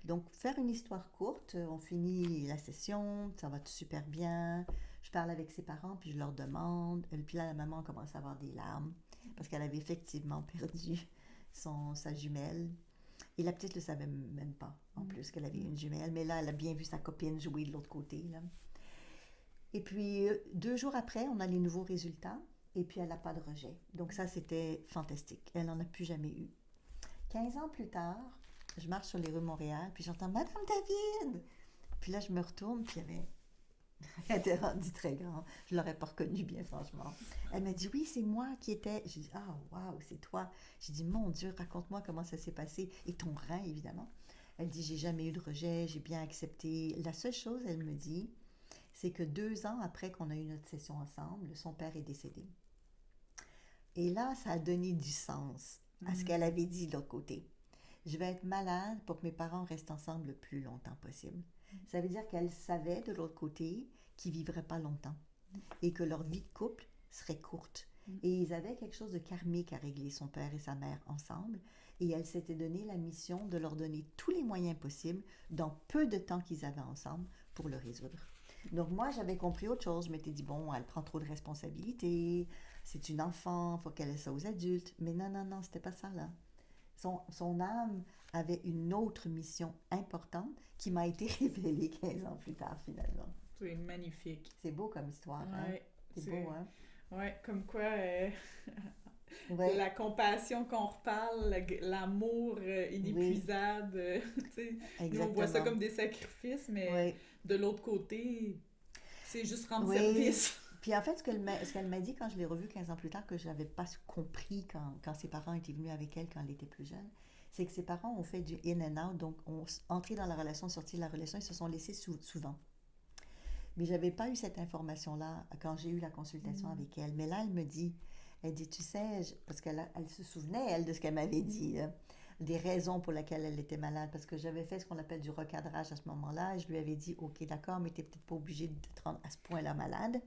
B: Donc, faire une histoire courte, on finit la session, ça va super bien. Je parle avec ses parents, puis je leur demande. Puis là, la maman commence à avoir des larmes, parce qu'elle avait effectivement perdu sa jumelle. Et la petite ne le savait même pas, en plus, qu'elle avait une jumelle. Mais là, elle a bien vu sa copine jouer de l'autre côté. Là. Et puis, 2 jours après, on a les nouveaux résultats. Et puis, elle n'a pas de rejet. Donc ça, c'était fantastique. Elle n'en a plus jamais eu. 15 ans plus tard, je marche sur les rues de Montréal, puis j'entends « Madame David !» Puis là, je me retourne, puis elle était rendue très grande. Je ne l'aurais pas reconnue, bien franchement. Elle m'a dit « Oui, c'est moi qui étais... » J'ai dit « Ah, waouh, c'est toi. » J'ai dit « Mon Dieu, raconte-moi comment ça s'est passé. » Et ton rein, évidemment. Elle dit « J'ai jamais eu de rejet, j'ai bien accepté. » La seule chose, elle me dit, c'est que 2 ans après qu'on a eu notre session ensemble, son père est décédé. Et là, ça a donné du sens à ce qu'elle avait dit de l'autre côté. Je vais être malade pour que mes parents restent ensemble le plus longtemps possible. Ça veut dire qu'elle savait de l'autre côté qu'ils ne vivraient pas longtemps et que leur vie de couple serait courte. Et ils avaient quelque chose de karmique à régler, son père et sa mère ensemble. Et elle s'était donné la mission de leur donner tous les moyens possibles dans peu de temps qu'ils avaient ensemble pour le résoudre. Donc moi, j'avais compris autre chose. Je m'étais dit, bon, elle prend trop de responsabilités, c'est une enfant, il faut qu'elle laisse ça aux adultes. Mais non, c'était pas ça, là. Son âme avait une autre mission importante qui m'a été révélée 15 ans plus tard, finalement.
A: C'est magnifique.
B: C'est beau comme histoire,
A: ouais,
B: hein? C'est beau, hein?
A: Oui, comme quoi
B: ouais.
A: La compassion qu'on reparle, l'amour inépuisable, tu sais, nous on voit ça comme des sacrifices, mais de l'autre côté, c'est juste rendre service.
B: Puis en fait, ce qu'elle m'a dit quand je l'ai revue 15 ans plus tard, que je n'avais pas compris quand ses parents étaient venus avec elle quand elle était plus jeune, c'est que ses parents ont fait du in and out, donc ont entré dans la relation, sorti de la relation, ils se sont laissés souvent. Mais je n'avais pas eu cette information-là quand j'ai eu la consultation avec elle. Mais là, elle dit, tu sais, parce qu'elle se souvenait, elle, de ce qu'elle m'avait dit, des raisons pour lesquelles elle était malade, parce que j'avais fait ce qu'on appelle du recadrage à ce moment-là, et je lui avais dit, ok, d'accord, mais tu n'es peut-être pas obligée d'être à ce point-là malade.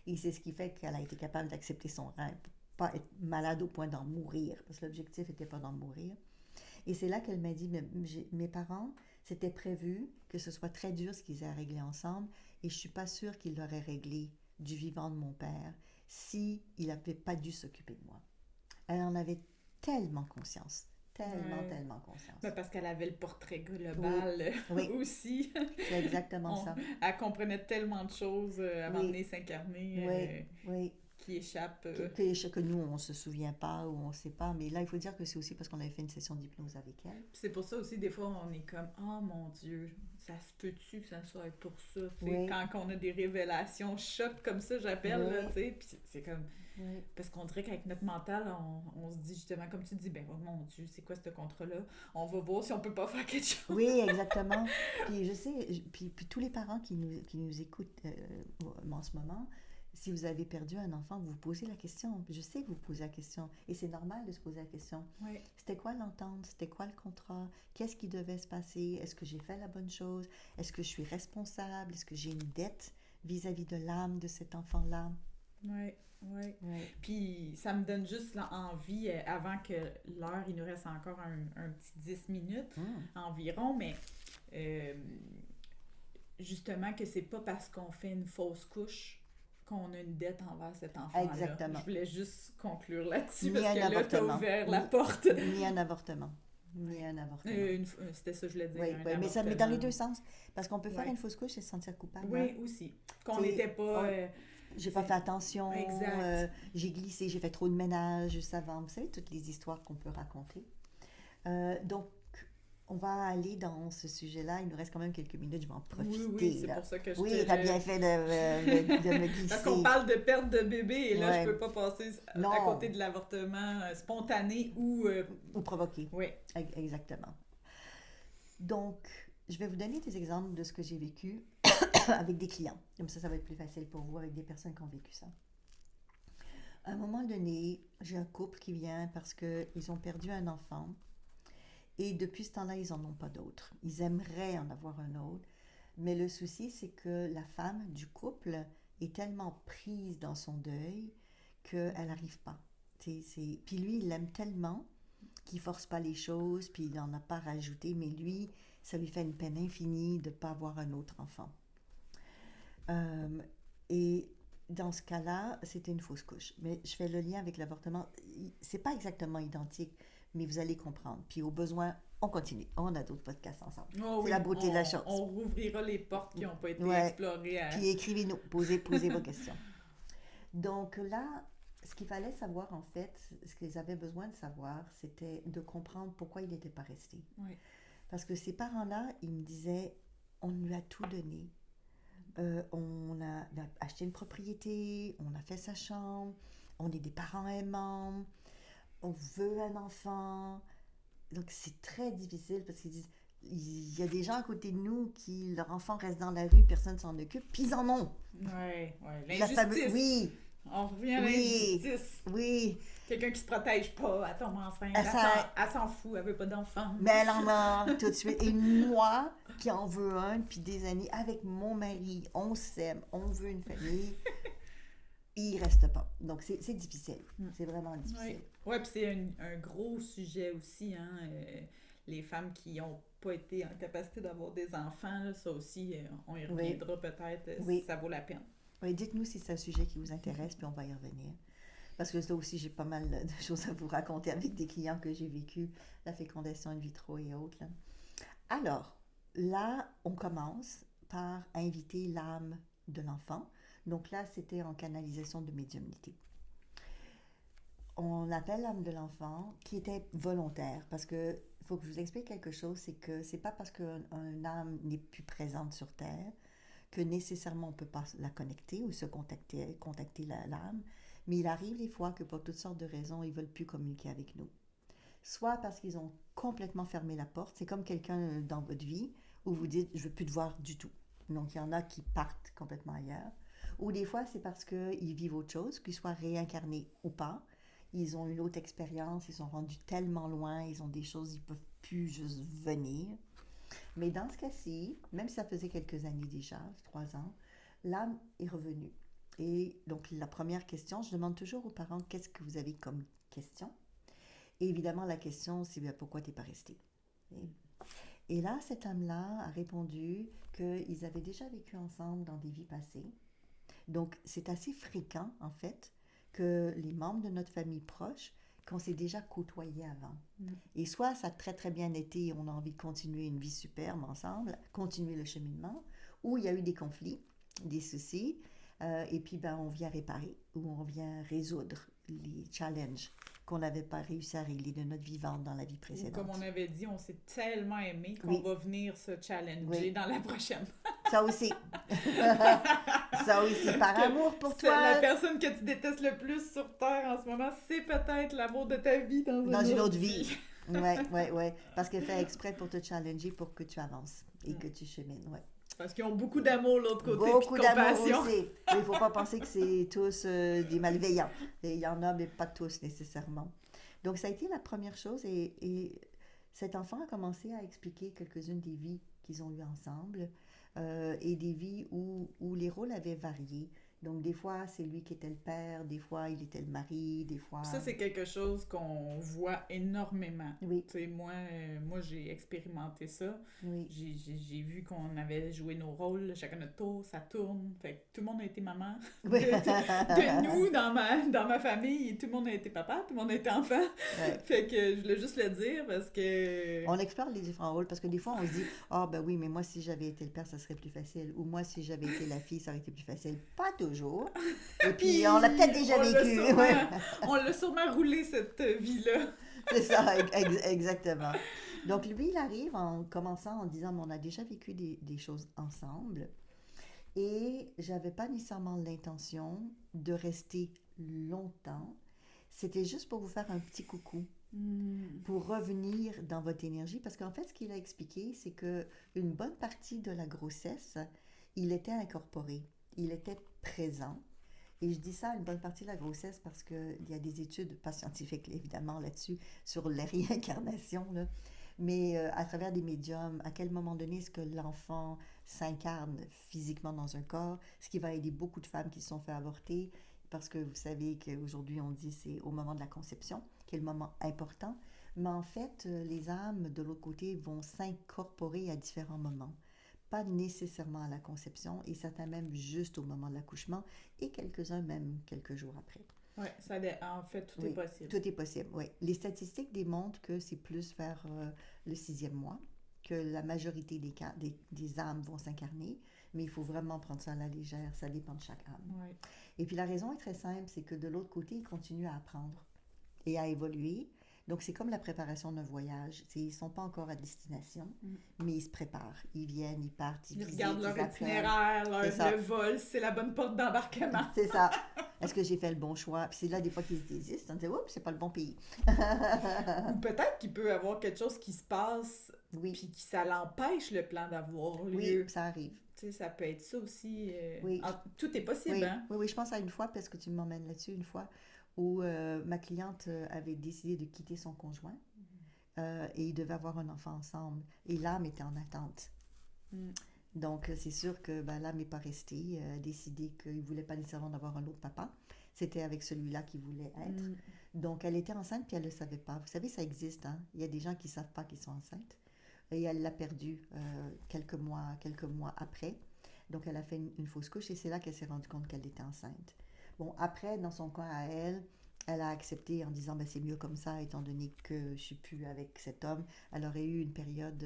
B: Et c'est ce qui fait qu'elle a été capable d'accepter son rein, pas être malade au point d'en mourir, parce que l'objectif n'était pas d'en mourir. Et c'est là qu'elle m'a dit, mes parents, c'était prévu que ce soit très dur ce qu'ils aient à régler ensemble, et je ne suis pas sûre qu'ils l'auraient réglé du vivant de mon père s'il n'avait pas dû s'occuper de moi. Elle en avait tellement conscience. Tellement conscience.
A: Ben parce qu'elle avait le portrait global aussi.
B: C'est exactement ça.
A: Elle comprenait tellement de choses avant de venir s'incarner.
B: Oui.
A: qui échappe.
B: Que nous, on ne se souvient pas ou on ne sait pas. Mais là, il faut dire que c'est aussi parce qu'on avait fait une session d'hypnose avec elle.
A: C'est pour ça aussi, des fois, on est comme, oh mon Dieu, ça se peut-tu que ça soit pour ça?
B: Oui.
A: Quand on a des révélations chocs comme ça, j'appelle,
B: Oui.
A: là, tu sais, puis c'est comme.
B: Oui.
A: Parce qu'on dirait qu'avec notre mental, on se dit justement, comme tu dis, ben oh mon Dieu, c'est quoi ce contrat-là? On va voir si on peut pas faire quelque chose.
B: Oui, exactement. Puis je sais, puis tous les parents qui nous écoutent en ce moment, si vous avez perdu un enfant, vous vous posez la question. Je sais que vous vous posez la question. Et c'est normal de se poser la question.
A: Oui.
B: C'était quoi l'entente? C'était quoi le contrat? Qu'est-ce qui devait se passer? Est-ce que j'ai fait la bonne chose? Est-ce que je suis responsable? Est-ce que j'ai une dette vis-à-vis de l'âme de cet enfant-là?
A: Oui, oui.
B: Oui.
A: Puis ça me donne juste là, envie, avant que l'heure, il nous reste encore un petit 10 minutes environ, mais justement que c'est pas parce qu'on fait une fausse couche qu'on a une dette envers cet enfant-là.
B: Exactement.
A: Je voulais juste conclure là-dessus
B: Ni
A: parce
B: un
A: que là, t'as
B: avortement.
A: ouvert la
B: Ni-
A: porte.
B: Ni un avortement. Ni un avortement.
A: C'était ça que je voulais dire.
B: Oui,
A: un
B: oui, mais dans les
A: avortement.
B: deux sens. Parce qu'on peut faire
A: Ouais.
B: une fausse couche et se sentir coupable.
A: Oui,
B: hein.
A: aussi. Qu'on
B: T'sais,
A: n'était pas...
B: j'ai pas fait attention,
A: Exact.
B: j'ai glissé, j'ai fait trop de ménage juste avant. Vous savez, toutes les histoires qu'on peut raconter. Donc, on va aller dans ce sujet-là. Il nous reste quand même quelques minutes, je vais en profiter.
A: Oui, c'est
B: là.
A: pour ça que je
B: Oui, t'as bien fait de me glisser.
A: Parce qu'on parle de perte de bébé et là,
B: Ouais.
A: je peux pas passer
B: Non.
A: à côté de l'avortement spontané ou...
B: Ou provoquer.
A: Oui.
B: Exactement. Donc, je vais vous donner des exemples de ce que j'ai vécu avec des clients. Comme ça va être plus facile pour vous avec des personnes qui ont vécu ça. À un moment donné, j'ai un couple qui vient parce qu'ils ont perdu un enfant et depuis ce temps-là, ils n'en ont pas d'autre. Ils aimeraient en avoir un autre, mais le souci, c'est que la femme du couple est tellement prise dans son deuil qu'elle n'arrive pas. Puis lui, il l'aime tellement qu'il force pas les choses, puis il n'en a pas rajouté, mais lui, ça lui fait une peine infinie de ne pas avoir un autre enfant. Et dans ce cas-là, c'était une fausse couche. Mais je fais le lien avec l'avortement. C'est pas exactement identique, mais vous allez comprendre. Puis au besoin, on continue. On a d'autres podcasts ensemble.
A: Oh,
B: C'est la beauté de la chose.
A: On rouvrira les portes qui n'ont pas été
B: Ouais.
A: explorées.
B: Puis écrivez-nous, posez vos questions. Donc là, ce qu'il fallait savoir, en fait, ce qu'ils avaient besoin de savoir, c'était de comprendre pourquoi il n'était pas resté.
A: Oui.
B: Parce que ces parents-là, ils me disaient, on lui a tout donné. On a acheté une propriété, on a fait sa chambre, on est des parents aimants, on veut un enfant. Donc c'est très difficile parce qu'ils disent, il y a des gens à côté de nous qui, leur enfant reste dans la rue, personne ne s'en occupe, puis ils en ont.
A: Oui,
B: La fameuse-
A: l'injustice.
B: Oui,
A: On revient à
B: Oui.
A: l'injustice.
B: oui.
A: Quelqu'un qui se protège pas, elle tombe enceinte,
B: Ça-
A: elle s'en fout, elle veut pas d'enfant.
B: Mais elle en a tout de suite. Et moi, qui en veux un depuis des années, avec mon mari, on s'aime, on veut une famille, il reste pas. Donc, c'est difficile. C'est vraiment difficile.
A: Oui, puis c'est un gros sujet aussi, hein. Les femmes qui n'ont pas été en capacité d'avoir des enfants, là, ça aussi, on y reviendra peut-être
B: Oui.
A: si ça vaut la peine.
B: Oui, dites-nous si c'est un sujet qui vous intéresse, puis on va y revenir. Parce que là aussi, j'ai pas mal de choses à vous raconter avec des clients que j'ai vécu, la fécondation in vitro et autres. Là. Alors, là, on commence par inviter l'âme de l'enfant. Donc là, c'était en canalisation de médiumnité. On appelle l'âme de l'enfant qui était volontaire parce que il faut que je vous explique quelque chose, c'est que c'est pas parce qu'un âme n'est plus présente sur Terre que nécessairement on peut pas la connecter ou se contacter l'âme, mais il arrive des fois que pour toutes sortes de raisons, ils veulent plus communiquer avec nous. Soit parce qu'ils ont complètement fermé la porte, c'est comme quelqu'un dans votre vie où vous dites je veux plus te voir du tout. Donc il y en a qui partent complètement ailleurs. Ou des fois c'est parce qu'ils vivent autre chose, qu'ils soient réincarnés ou pas. Ils ont une autre expérience, ils sont rendus tellement loin, ils ont des choses, ils ne peuvent plus juste venir. Mais dans ce cas-ci, même si ça faisait quelques années déjà, 3 ans, l'âme est revenue. Et donc la première question, je demande toujours aux parents qu'est-ce que vous avez comme question. Et évidemment la question c'est pourquoi tu n'es pas resté. Et là, cette âme-là a répondu qu'ils avaient déjà vécu ensemble dans des vies passées. Donc c'est assez fréquent en fait que les membres de notre famille proche, qu'on s'est déjà côtoyés avant. Et soit ça a très très bien été et on a envie de continuer une vie superbe ensemble, continuer le cheminement, ou il y a eu des conflits, des soucis, Et puis, ben, on vient réparer ou on vient résoudre les challenges qu'on n'avait pas réussi à régler de notre vivante dans la vie
A: Ou comme on
B: précédente.
A: avait dit, on s'est tellement aimé qu'on
B: Oui,
A: va venir se challenger
B: oui,
A: dans la prochaine.
B: ça aussi. Ça aussi, par
A: Que
B: amour pour
A: c'est la
B: toi,
A: personne que tu détestes le plus sur Terre en ce moment, c'est peut-être l'amour de ta vie dans
B: dans
A: une
B: une
A: autre
B: autre
A: vie.
B: vie. Ouais, ouais, ouais. Parce qu'elle fait exprès pour te challenger, pour que tu avances et
A: Mm.
B: que tu chemines, ouais.
A: Parce qu'ils ont beaucoup d'amour de l'autre côté, puis de
B: Beaucoup d'amour
A: compassion.
B: aussi. Il ne faut pas penser que c'est tous des malveillants. Et il y en a, mais pas tous nécessairement. Donc, ça a été la première chose. Et cet enfant a commencé à expliquer quelques-unes des vies qu'ils ont eues ensemble et des vies où les rôles avaient varié. Donc, des fois, c'est lui qui était le père, des fois, il était le mari, des fois...
A: Ça, c'est quelque chose qu'on voit énormément.
B: Oui,
A: Tu sais, moi j'ai expérimenté ça.
B: oui.
A: J'ai vu qu'on avait joué nos rôles, chacun notre tour, ça tourne. Fait que tout le monde a été maman.
B: Oui.
A: De nous, dans ma famille, tout le monde a été papa, tout le monde a été enfant.
B: Ouais.
A: Fait que je voulais juste le dire parce que...
B: On explore les différents rôles parce que des fois, on se dit, ah ben oui, mais moi, si j'avais été le père, ça serait plus facile. Ou moi, si j'avais été la fille, ça aurait été plus facile. Pas toujours. Et puis, on l'a peut-être déjà vécu. Ouais.
A: On l'a sûrement roulé, cette vie-là.
B: C'est ça, exactement. Donc, lui, il arrive en commençant en disant, mais on a déjà vécu des choses ensemble. Et j'avais pas nécessairement l'intention de rester longtemps. C'était juste pour vous faire un petit coucou, pour revenir dans votre énergie. Parce qu'en fait, ce qu'il a expliqué, c'est que une bonne partie de la grossesse, il était incorporé, il était présent. Et je dis ça, une bonne partie de la grossesse, parce qu'il y a des études, pas scientifiques évidemment là-dessus, sur la réincarnation, là. Mais à travers des médiums, à quel moment donné est-ce que l'enfant s'incarne physiquement dans un corps, ce qui va aider beaucoup de femmes qui se sont fait avorter, parce que vous savez qu'aujourd'hui on dit c'est au moment de la conception, qui est le moment important, mais en fait les âmes de l'autre côté vont s'incorporer à différents moments, pas nécessairement à la conception, et certains même juste au moment de l'accouchement, et quelques-uns même quelques jours après.
A: Ouais, en fait, tout est
B: Oui,
A: possible.
B: tout est possible, oui. Les statistiques démontrent que c'est plus vers le 6e mois que la majorité des âmes vont s'incarner, mais il faut vraiment prendre ça à la légère, ça dépend de chaque âme.
A: Ouais.
B: Et puis la raison est très simple, c'est que de l'autre côté, ils continuent à apprendre et à évoluer. Donc c'est comme la préparation d'un voyage. Ils ne sont pas encore à destination, mais ils se préparent. Ils viennent, ils partent, ils
A: Ils
B: visitent,
A: regardent leur
B: ils apprennent.
A: itinéraire,
B: C'est ça.
A: le vol, c'est la bonne porte d'embarquement.
B: C'est ça. Est-ce que j'ai fait le bon choix? Puis c'est là des fois qu'ils se désistent. On dit, oups, c'est pas le bon pays.
A: Ou peut-être qu'il peut y avoir quelque chose qui se passe,
B: Oui,
A: puis que ça l'empêche le plan d'avoir
B: oui,
A: lieu.
B: ça arrive.
A: Tu sais, ça peut être ça aussi.
B: Oui.
A: Tout est possible,
B: Oui,
A: hein?
B: oui, oui, je pense à une fois, parce que tu m'emmènes là-dessus, une fois où ma cliente avait décidé de quitter son conjoint et ils devaient avoir un enfant ensemble. Et l'âme était en attente.
A: Mm.
B: Donc, c'est sûr que ben, l'âme n'est pas restée, a décidé qu'il ne voulait pas nécessairement avoir un autre papa. C'était avec celui-là qu'il voulait être.
A: Mm.
B: Donc, elle était enceinte, puis elle ne le savait pas. Vous savez, ça existe, hein? Il y a des gens qui ne savent pas qu'ils sont enceintes. Et elle l'a perdu quelques mois après. Donc, elle a fait une fausse couche et c'est là qu'elle s'est rendue compte qu'elle était enceinte. Bon, après, dans son coin à elle, elle a accepté en disant, ben, c'est mieux comme ça, étant donné que je ne suis plus avec cet homme. Elle aurait eu une période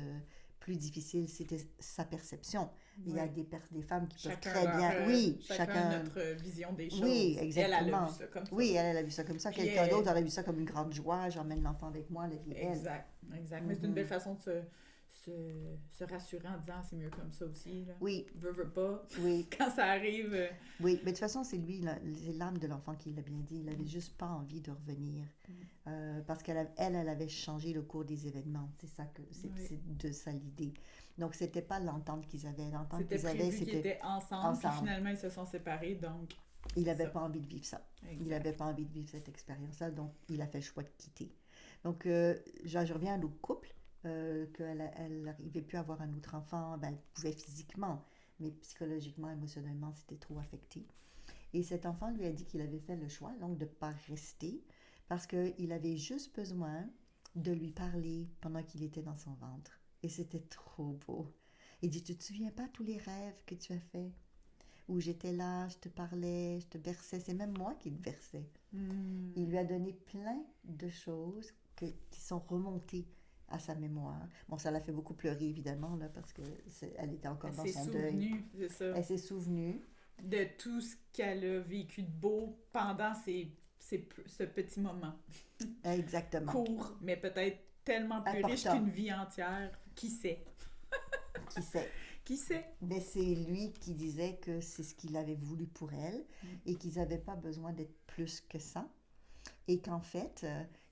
B: plus difficile, c'était sa perception. Il y a des femmes qui peuvent très bien... Oui,
A: chacun notre vision des choses.
B: Oui, exactement.
A: Elle a vu ça comme ça.
B: Oui, elle a vu ça comme ça.
A: Puis
B: Quelqu'un d'autre aurait vu ça comme une grande joie. J'emmène l'enfant avec moi, la vie est belle.
A: Exact, exact. Mais c'est une belle façon de se rassurer en disant c'est mieux comme ça aussi. Là.
B: Oui,
A: Veux pas.
B: oui,
A: Quand ça arrive.
B: oui. Mais de toute façon, c'est lui, c'est l'âme de l'enfant qui l'a bien dit. Il n'avait juste pas envie de revenir. Parce qu'elle avait changé le cours des événements. C'est ça que c'est de ça l'idée. Donc, c'était pas l'entente qu'ils avaient. L'entente
A: C'était
B: qu'ils avaient,
A: prévu qu'ils
B: c'était
A: étaient ensemble, puis finalement ils se sont séparés, donc...
B: il n'avait
A: ça.
B: pas envie de vivre ça.
A: Exact.
B: Il n'avait pas envie de vivre cette expérience-là, donc il a fait le choix de quitter. Donc, je reviens à l'autre couple, qu'elle n'arrivait plus à avoir un autre enfant. Ben, elle pouvait physiquement, mais psychologiquement, émotionnellement, c'était trop affecté. Et cet enfant lui a dit qu'il avait fait le choix, donc de ne pas rester, parce qu'il avait juste besoin de lui parler pendant qu'il était dans son ventre. Et c'était trop beau. Il dit, tu te souviens pas tous les rêves que tu as faits? Où j'étais là, je te parlais, je te berçais. C'est même moi qui te berçais. Il lui a donné plein de choses qui sont remontées à sa mémoire. Bon, ça l'a fait beaucoup pleurer, évidemment, là, parce qu'elle était encore dans son deuil.
A: C'est ça.
B: Elle s'est souvenue.
A: de tout ce qu'elle a vécu de beau pendant ce petit moment.
B: Exactement.
A: Court, mais peut-être tellement plus riche
B: Important.
A: qu'une vie entière. Qui sait?
B: Qui sait?
A: Qui sait?
B: Mais c'est lui qui disait que c'est ce qu'il avait voulu pour elle et qu'ils n'avaient pas besoin d'être plus que ça. Et qu'en fait,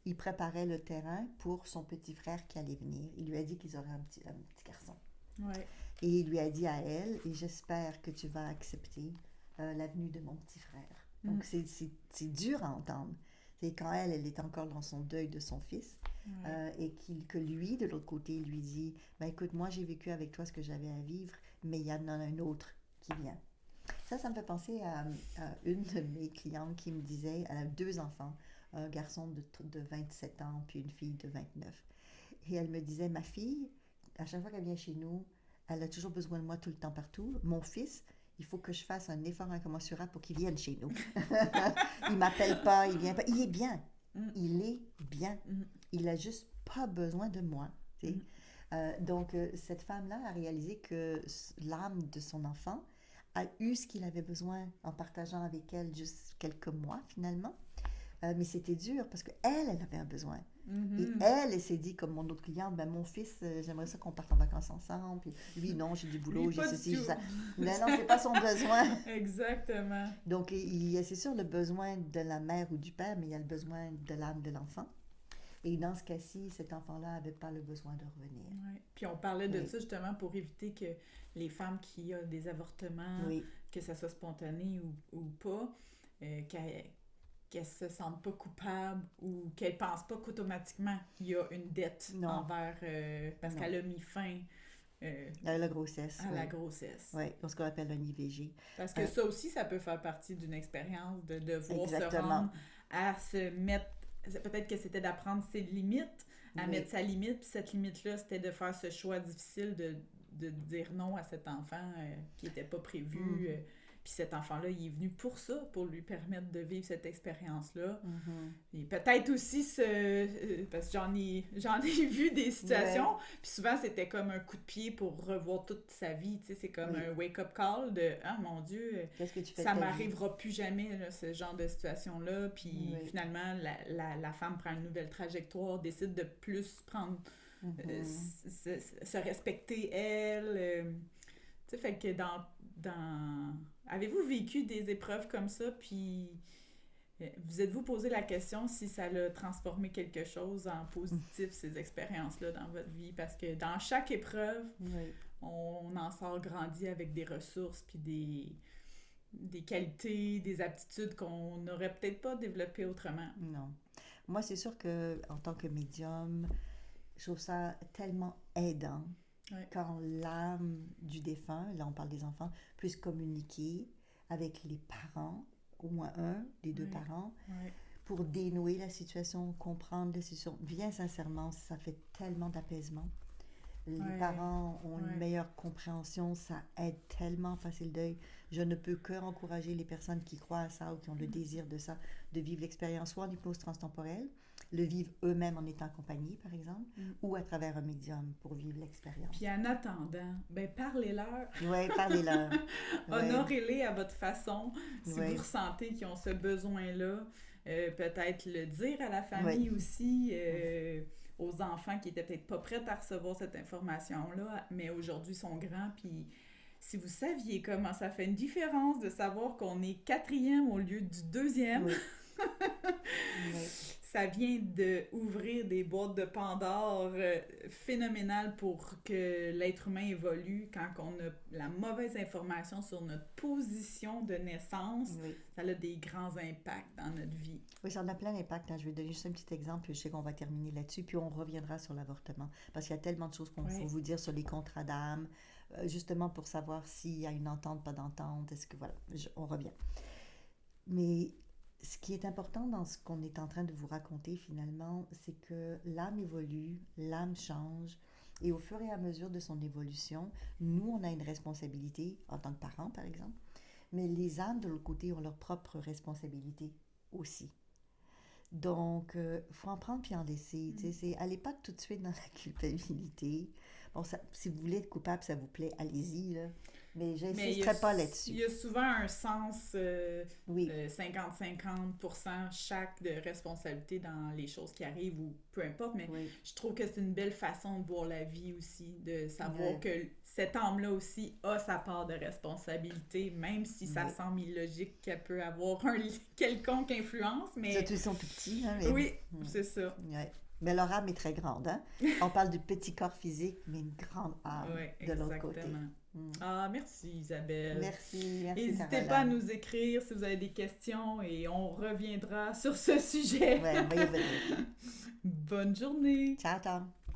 B: il préparait le terrain pour son petit frère qui allait venir. Il lui a dit qu'ils auraient un petit garçon.
A: Ouais.
B: Et il lui a dit à elle, et j'espère que tu vas accepter la venue de mon petit frère. Donc c'est dur à entendre. C'est quand elle est encore dans son deuil de son fils, et que lui, de l'autre côté, lui dit, ben écoute, moi j'ai vécu avec toi ce que j'avais à vivre, mais il y en a un autre qui vient. Ça me fait penser à une de mes clientes qui me disait, elle a 2 enfants, un garçon de 27 ans, puis une fille de 29. Et elle me disait, ma fille, à chaque fois qu'elle vient chez nous, elle a toujours besoin de moi tout le temps partout. Mon fils, il faut que je fasse un effort incommensurable pour qu'il vienne chez nous. Il m'appelle pas, il vient pas. Il est bien. Il est bien. Il a juste pas besoin de moi. Donc, cette femme-là a réalisé que l'âme de son enfant a eu ce qu'il avait besoin en partageant avec elle juste quelques mois, finalement. Mais c'était dur parce qu'elle avait un besoin. Et elle s'est dit, comme mon autre cliente, ben, mon fils, j'aimerais ça qu'on parte en vacances ensemble. Puis lui, non, j'ai du boulot,
A: Lui,
B: j'ai
A: pas
B: ceci,
A: du
B: j'ai
A: tout.
B: ça. Mais non, c'est pas son besoin.
A: Exactement.
B: Donc, il y a, c'est sûr, le besoin de la mère ou du père, mais il y a le besoin de l'âme de l'enfant. Et dans ce cas-ci, cet enfant-là n'avait pas le besoin de revenir.
A: Ouais. Puis on parlait de ça justement pour éviter que les femmes qui ont des avortements, que ça soit spontané ou pas, qu'elles se sentent pas coupables ou qu'elles pensent pas qu'automatiquement il y a une dette envers parce qu'elle a mis fin
B: à la grossesse.
A: La grossesse.
B: Oui, ce qu'on appelle un IVG.
A: Parce que ça aussi, ça peut faire partie d'une expérience de devoir se rendre à se mettre. Peut-être que c'était d'apprendre ses limites, à mettre sa limite, puis cette limite-là, c'était de faire ce choix difficile de dire non à cet enfant qui n'était pas prévu. Puis cet enfant-là, il est venu pour ça, pour lui permettre de vivre cette expérience-là. Et peut-être aussi, parce que j'en ai vu des situations, puis souvent, c'était comme un coup de pied pour revoir toute sa vie. Tu sais, c'est comme un wake-up call de « Ah, mon Dieu,
B: qu'est-ce que tu fais
A: ça m'arrivera plus jamais, là, ce genre de situation-là. » Puis finalement, la femme prend une nouvelle trajectoire, décide de plus prendre... se respecter, elle... tu sais, fait que dans... Avez-vous vécu des épreuves comme ça, puis vous êtes-vous posé la question si ça l'a transformé quelque chose en positif, ces expériences-là dans votre vie? Parce que dans chaque épreuve, on en sort grandi avec des ressources, puis des qualités, des aptitudes qu'on n'aurait peut-être pas développées autrement.
B: Non. Moi, c'est sûr que en tant que médium, je trouve ça tellement aidant. Quand l'âme du défunt, là on parle des enfants, puisse communiquer avec les parents, au moins un des 2 parents, pour dénouer la situation, comprendre la situation. Bien sincèrement, ça fait tellement d'apaisement. Les parents ont une meilleure compréhension, ça aide tellement à passer le deuil. Je ne peux que encourager les personnes qui croient à ça ou qui ont le désir de ça, de vivre l'expérience soit en hypnose transtemporelle, le vivre eux-mêmes en étant accompagnés, par exemple, ou à travers un médium pour vivre l'expérience.
A: Puis en attendant, ben parlez-leur.
B: Oui, parlez-leur.
A: Honorez-les à votre façon. Si vous ressentez qu'ils ont ce besoin-là, peut-être le dire à la famille aussi, aux enfants qui étaient peut-être pas prêts à recevoir cette information-là, mais aujourd'hui sont grands, puis si vous saviez comment ça fait une différence de savoir qu'on est 4e au lieu du 2e, ça vient d'ouvrir des boîtes de Pandore phénoménales pour que l'être humain évolue quand on a la mauvaise information sur notre position de naissance. Ça a des grands impacts dans notre vie.
B: Oui, ça en a plein d'impacts. Je vais donner juste un petit exemple, puis je sais qu'on va terminer là-dessus, puis on reviendra sur l'avortement, parce qu'il y a tellement de choses qu'on faut vous dire sur les contrats d'âme, justement pour savoir s'il y a une entente, pas d'entente, est-ce que voilà, on revient. Mais ce qui est important dans ce qu'on est en train de vous raconter finalement, c'est que l'âme évolue, l'âme change, et au fur et à mesure de son évolution, nous, on a une responsabilité en tant que parents, par exemple, mais les âmes de l'autre côté ont leur propre responsabilité aussi. Donc, faut en prendre puis en laisser. Allez pas tout de suite dans la culpabilité. Bon, ça, si vous voulez être coupable, ça vous plaît, allez-y, là. Mais je
A: Mais
B: n'insisterai pas là-dessus.
A: il y a souvent un sens
B: Oui,
A: 50-50% chaque de responsabilité dans les choses qui arrivent ou peu importe, mais
B: oui.
A: je trouve que c'est une belle façon de voir la vie aussi, de savoir
B: Ouais.
A: que cet âme-là aussi a sa part de responsabilité, même si ça
B: Oui.
A: semble illogique qu'elle peut avoir un quelconque influence, mais
B: Surtout ils sont tout petits, hein, mais...
A: oui, c'est ça.
B: Ouais. Mais leur âme est très grande, hein? On parle du petit corps physique, mais une grande âme
A: Oui,
B: de l'autre côté.
A: exactement.
B: Mm.
A: Ah, merci Isabelle.
B: Merci
A: N'hésitez pas à
B: Caroline.
A: nous écrire si vous avez des questions et on reviendra sur ce sujet.
B: Ouais, on va y revenir.
A: Bonne journée!
B: Ciao, ciao.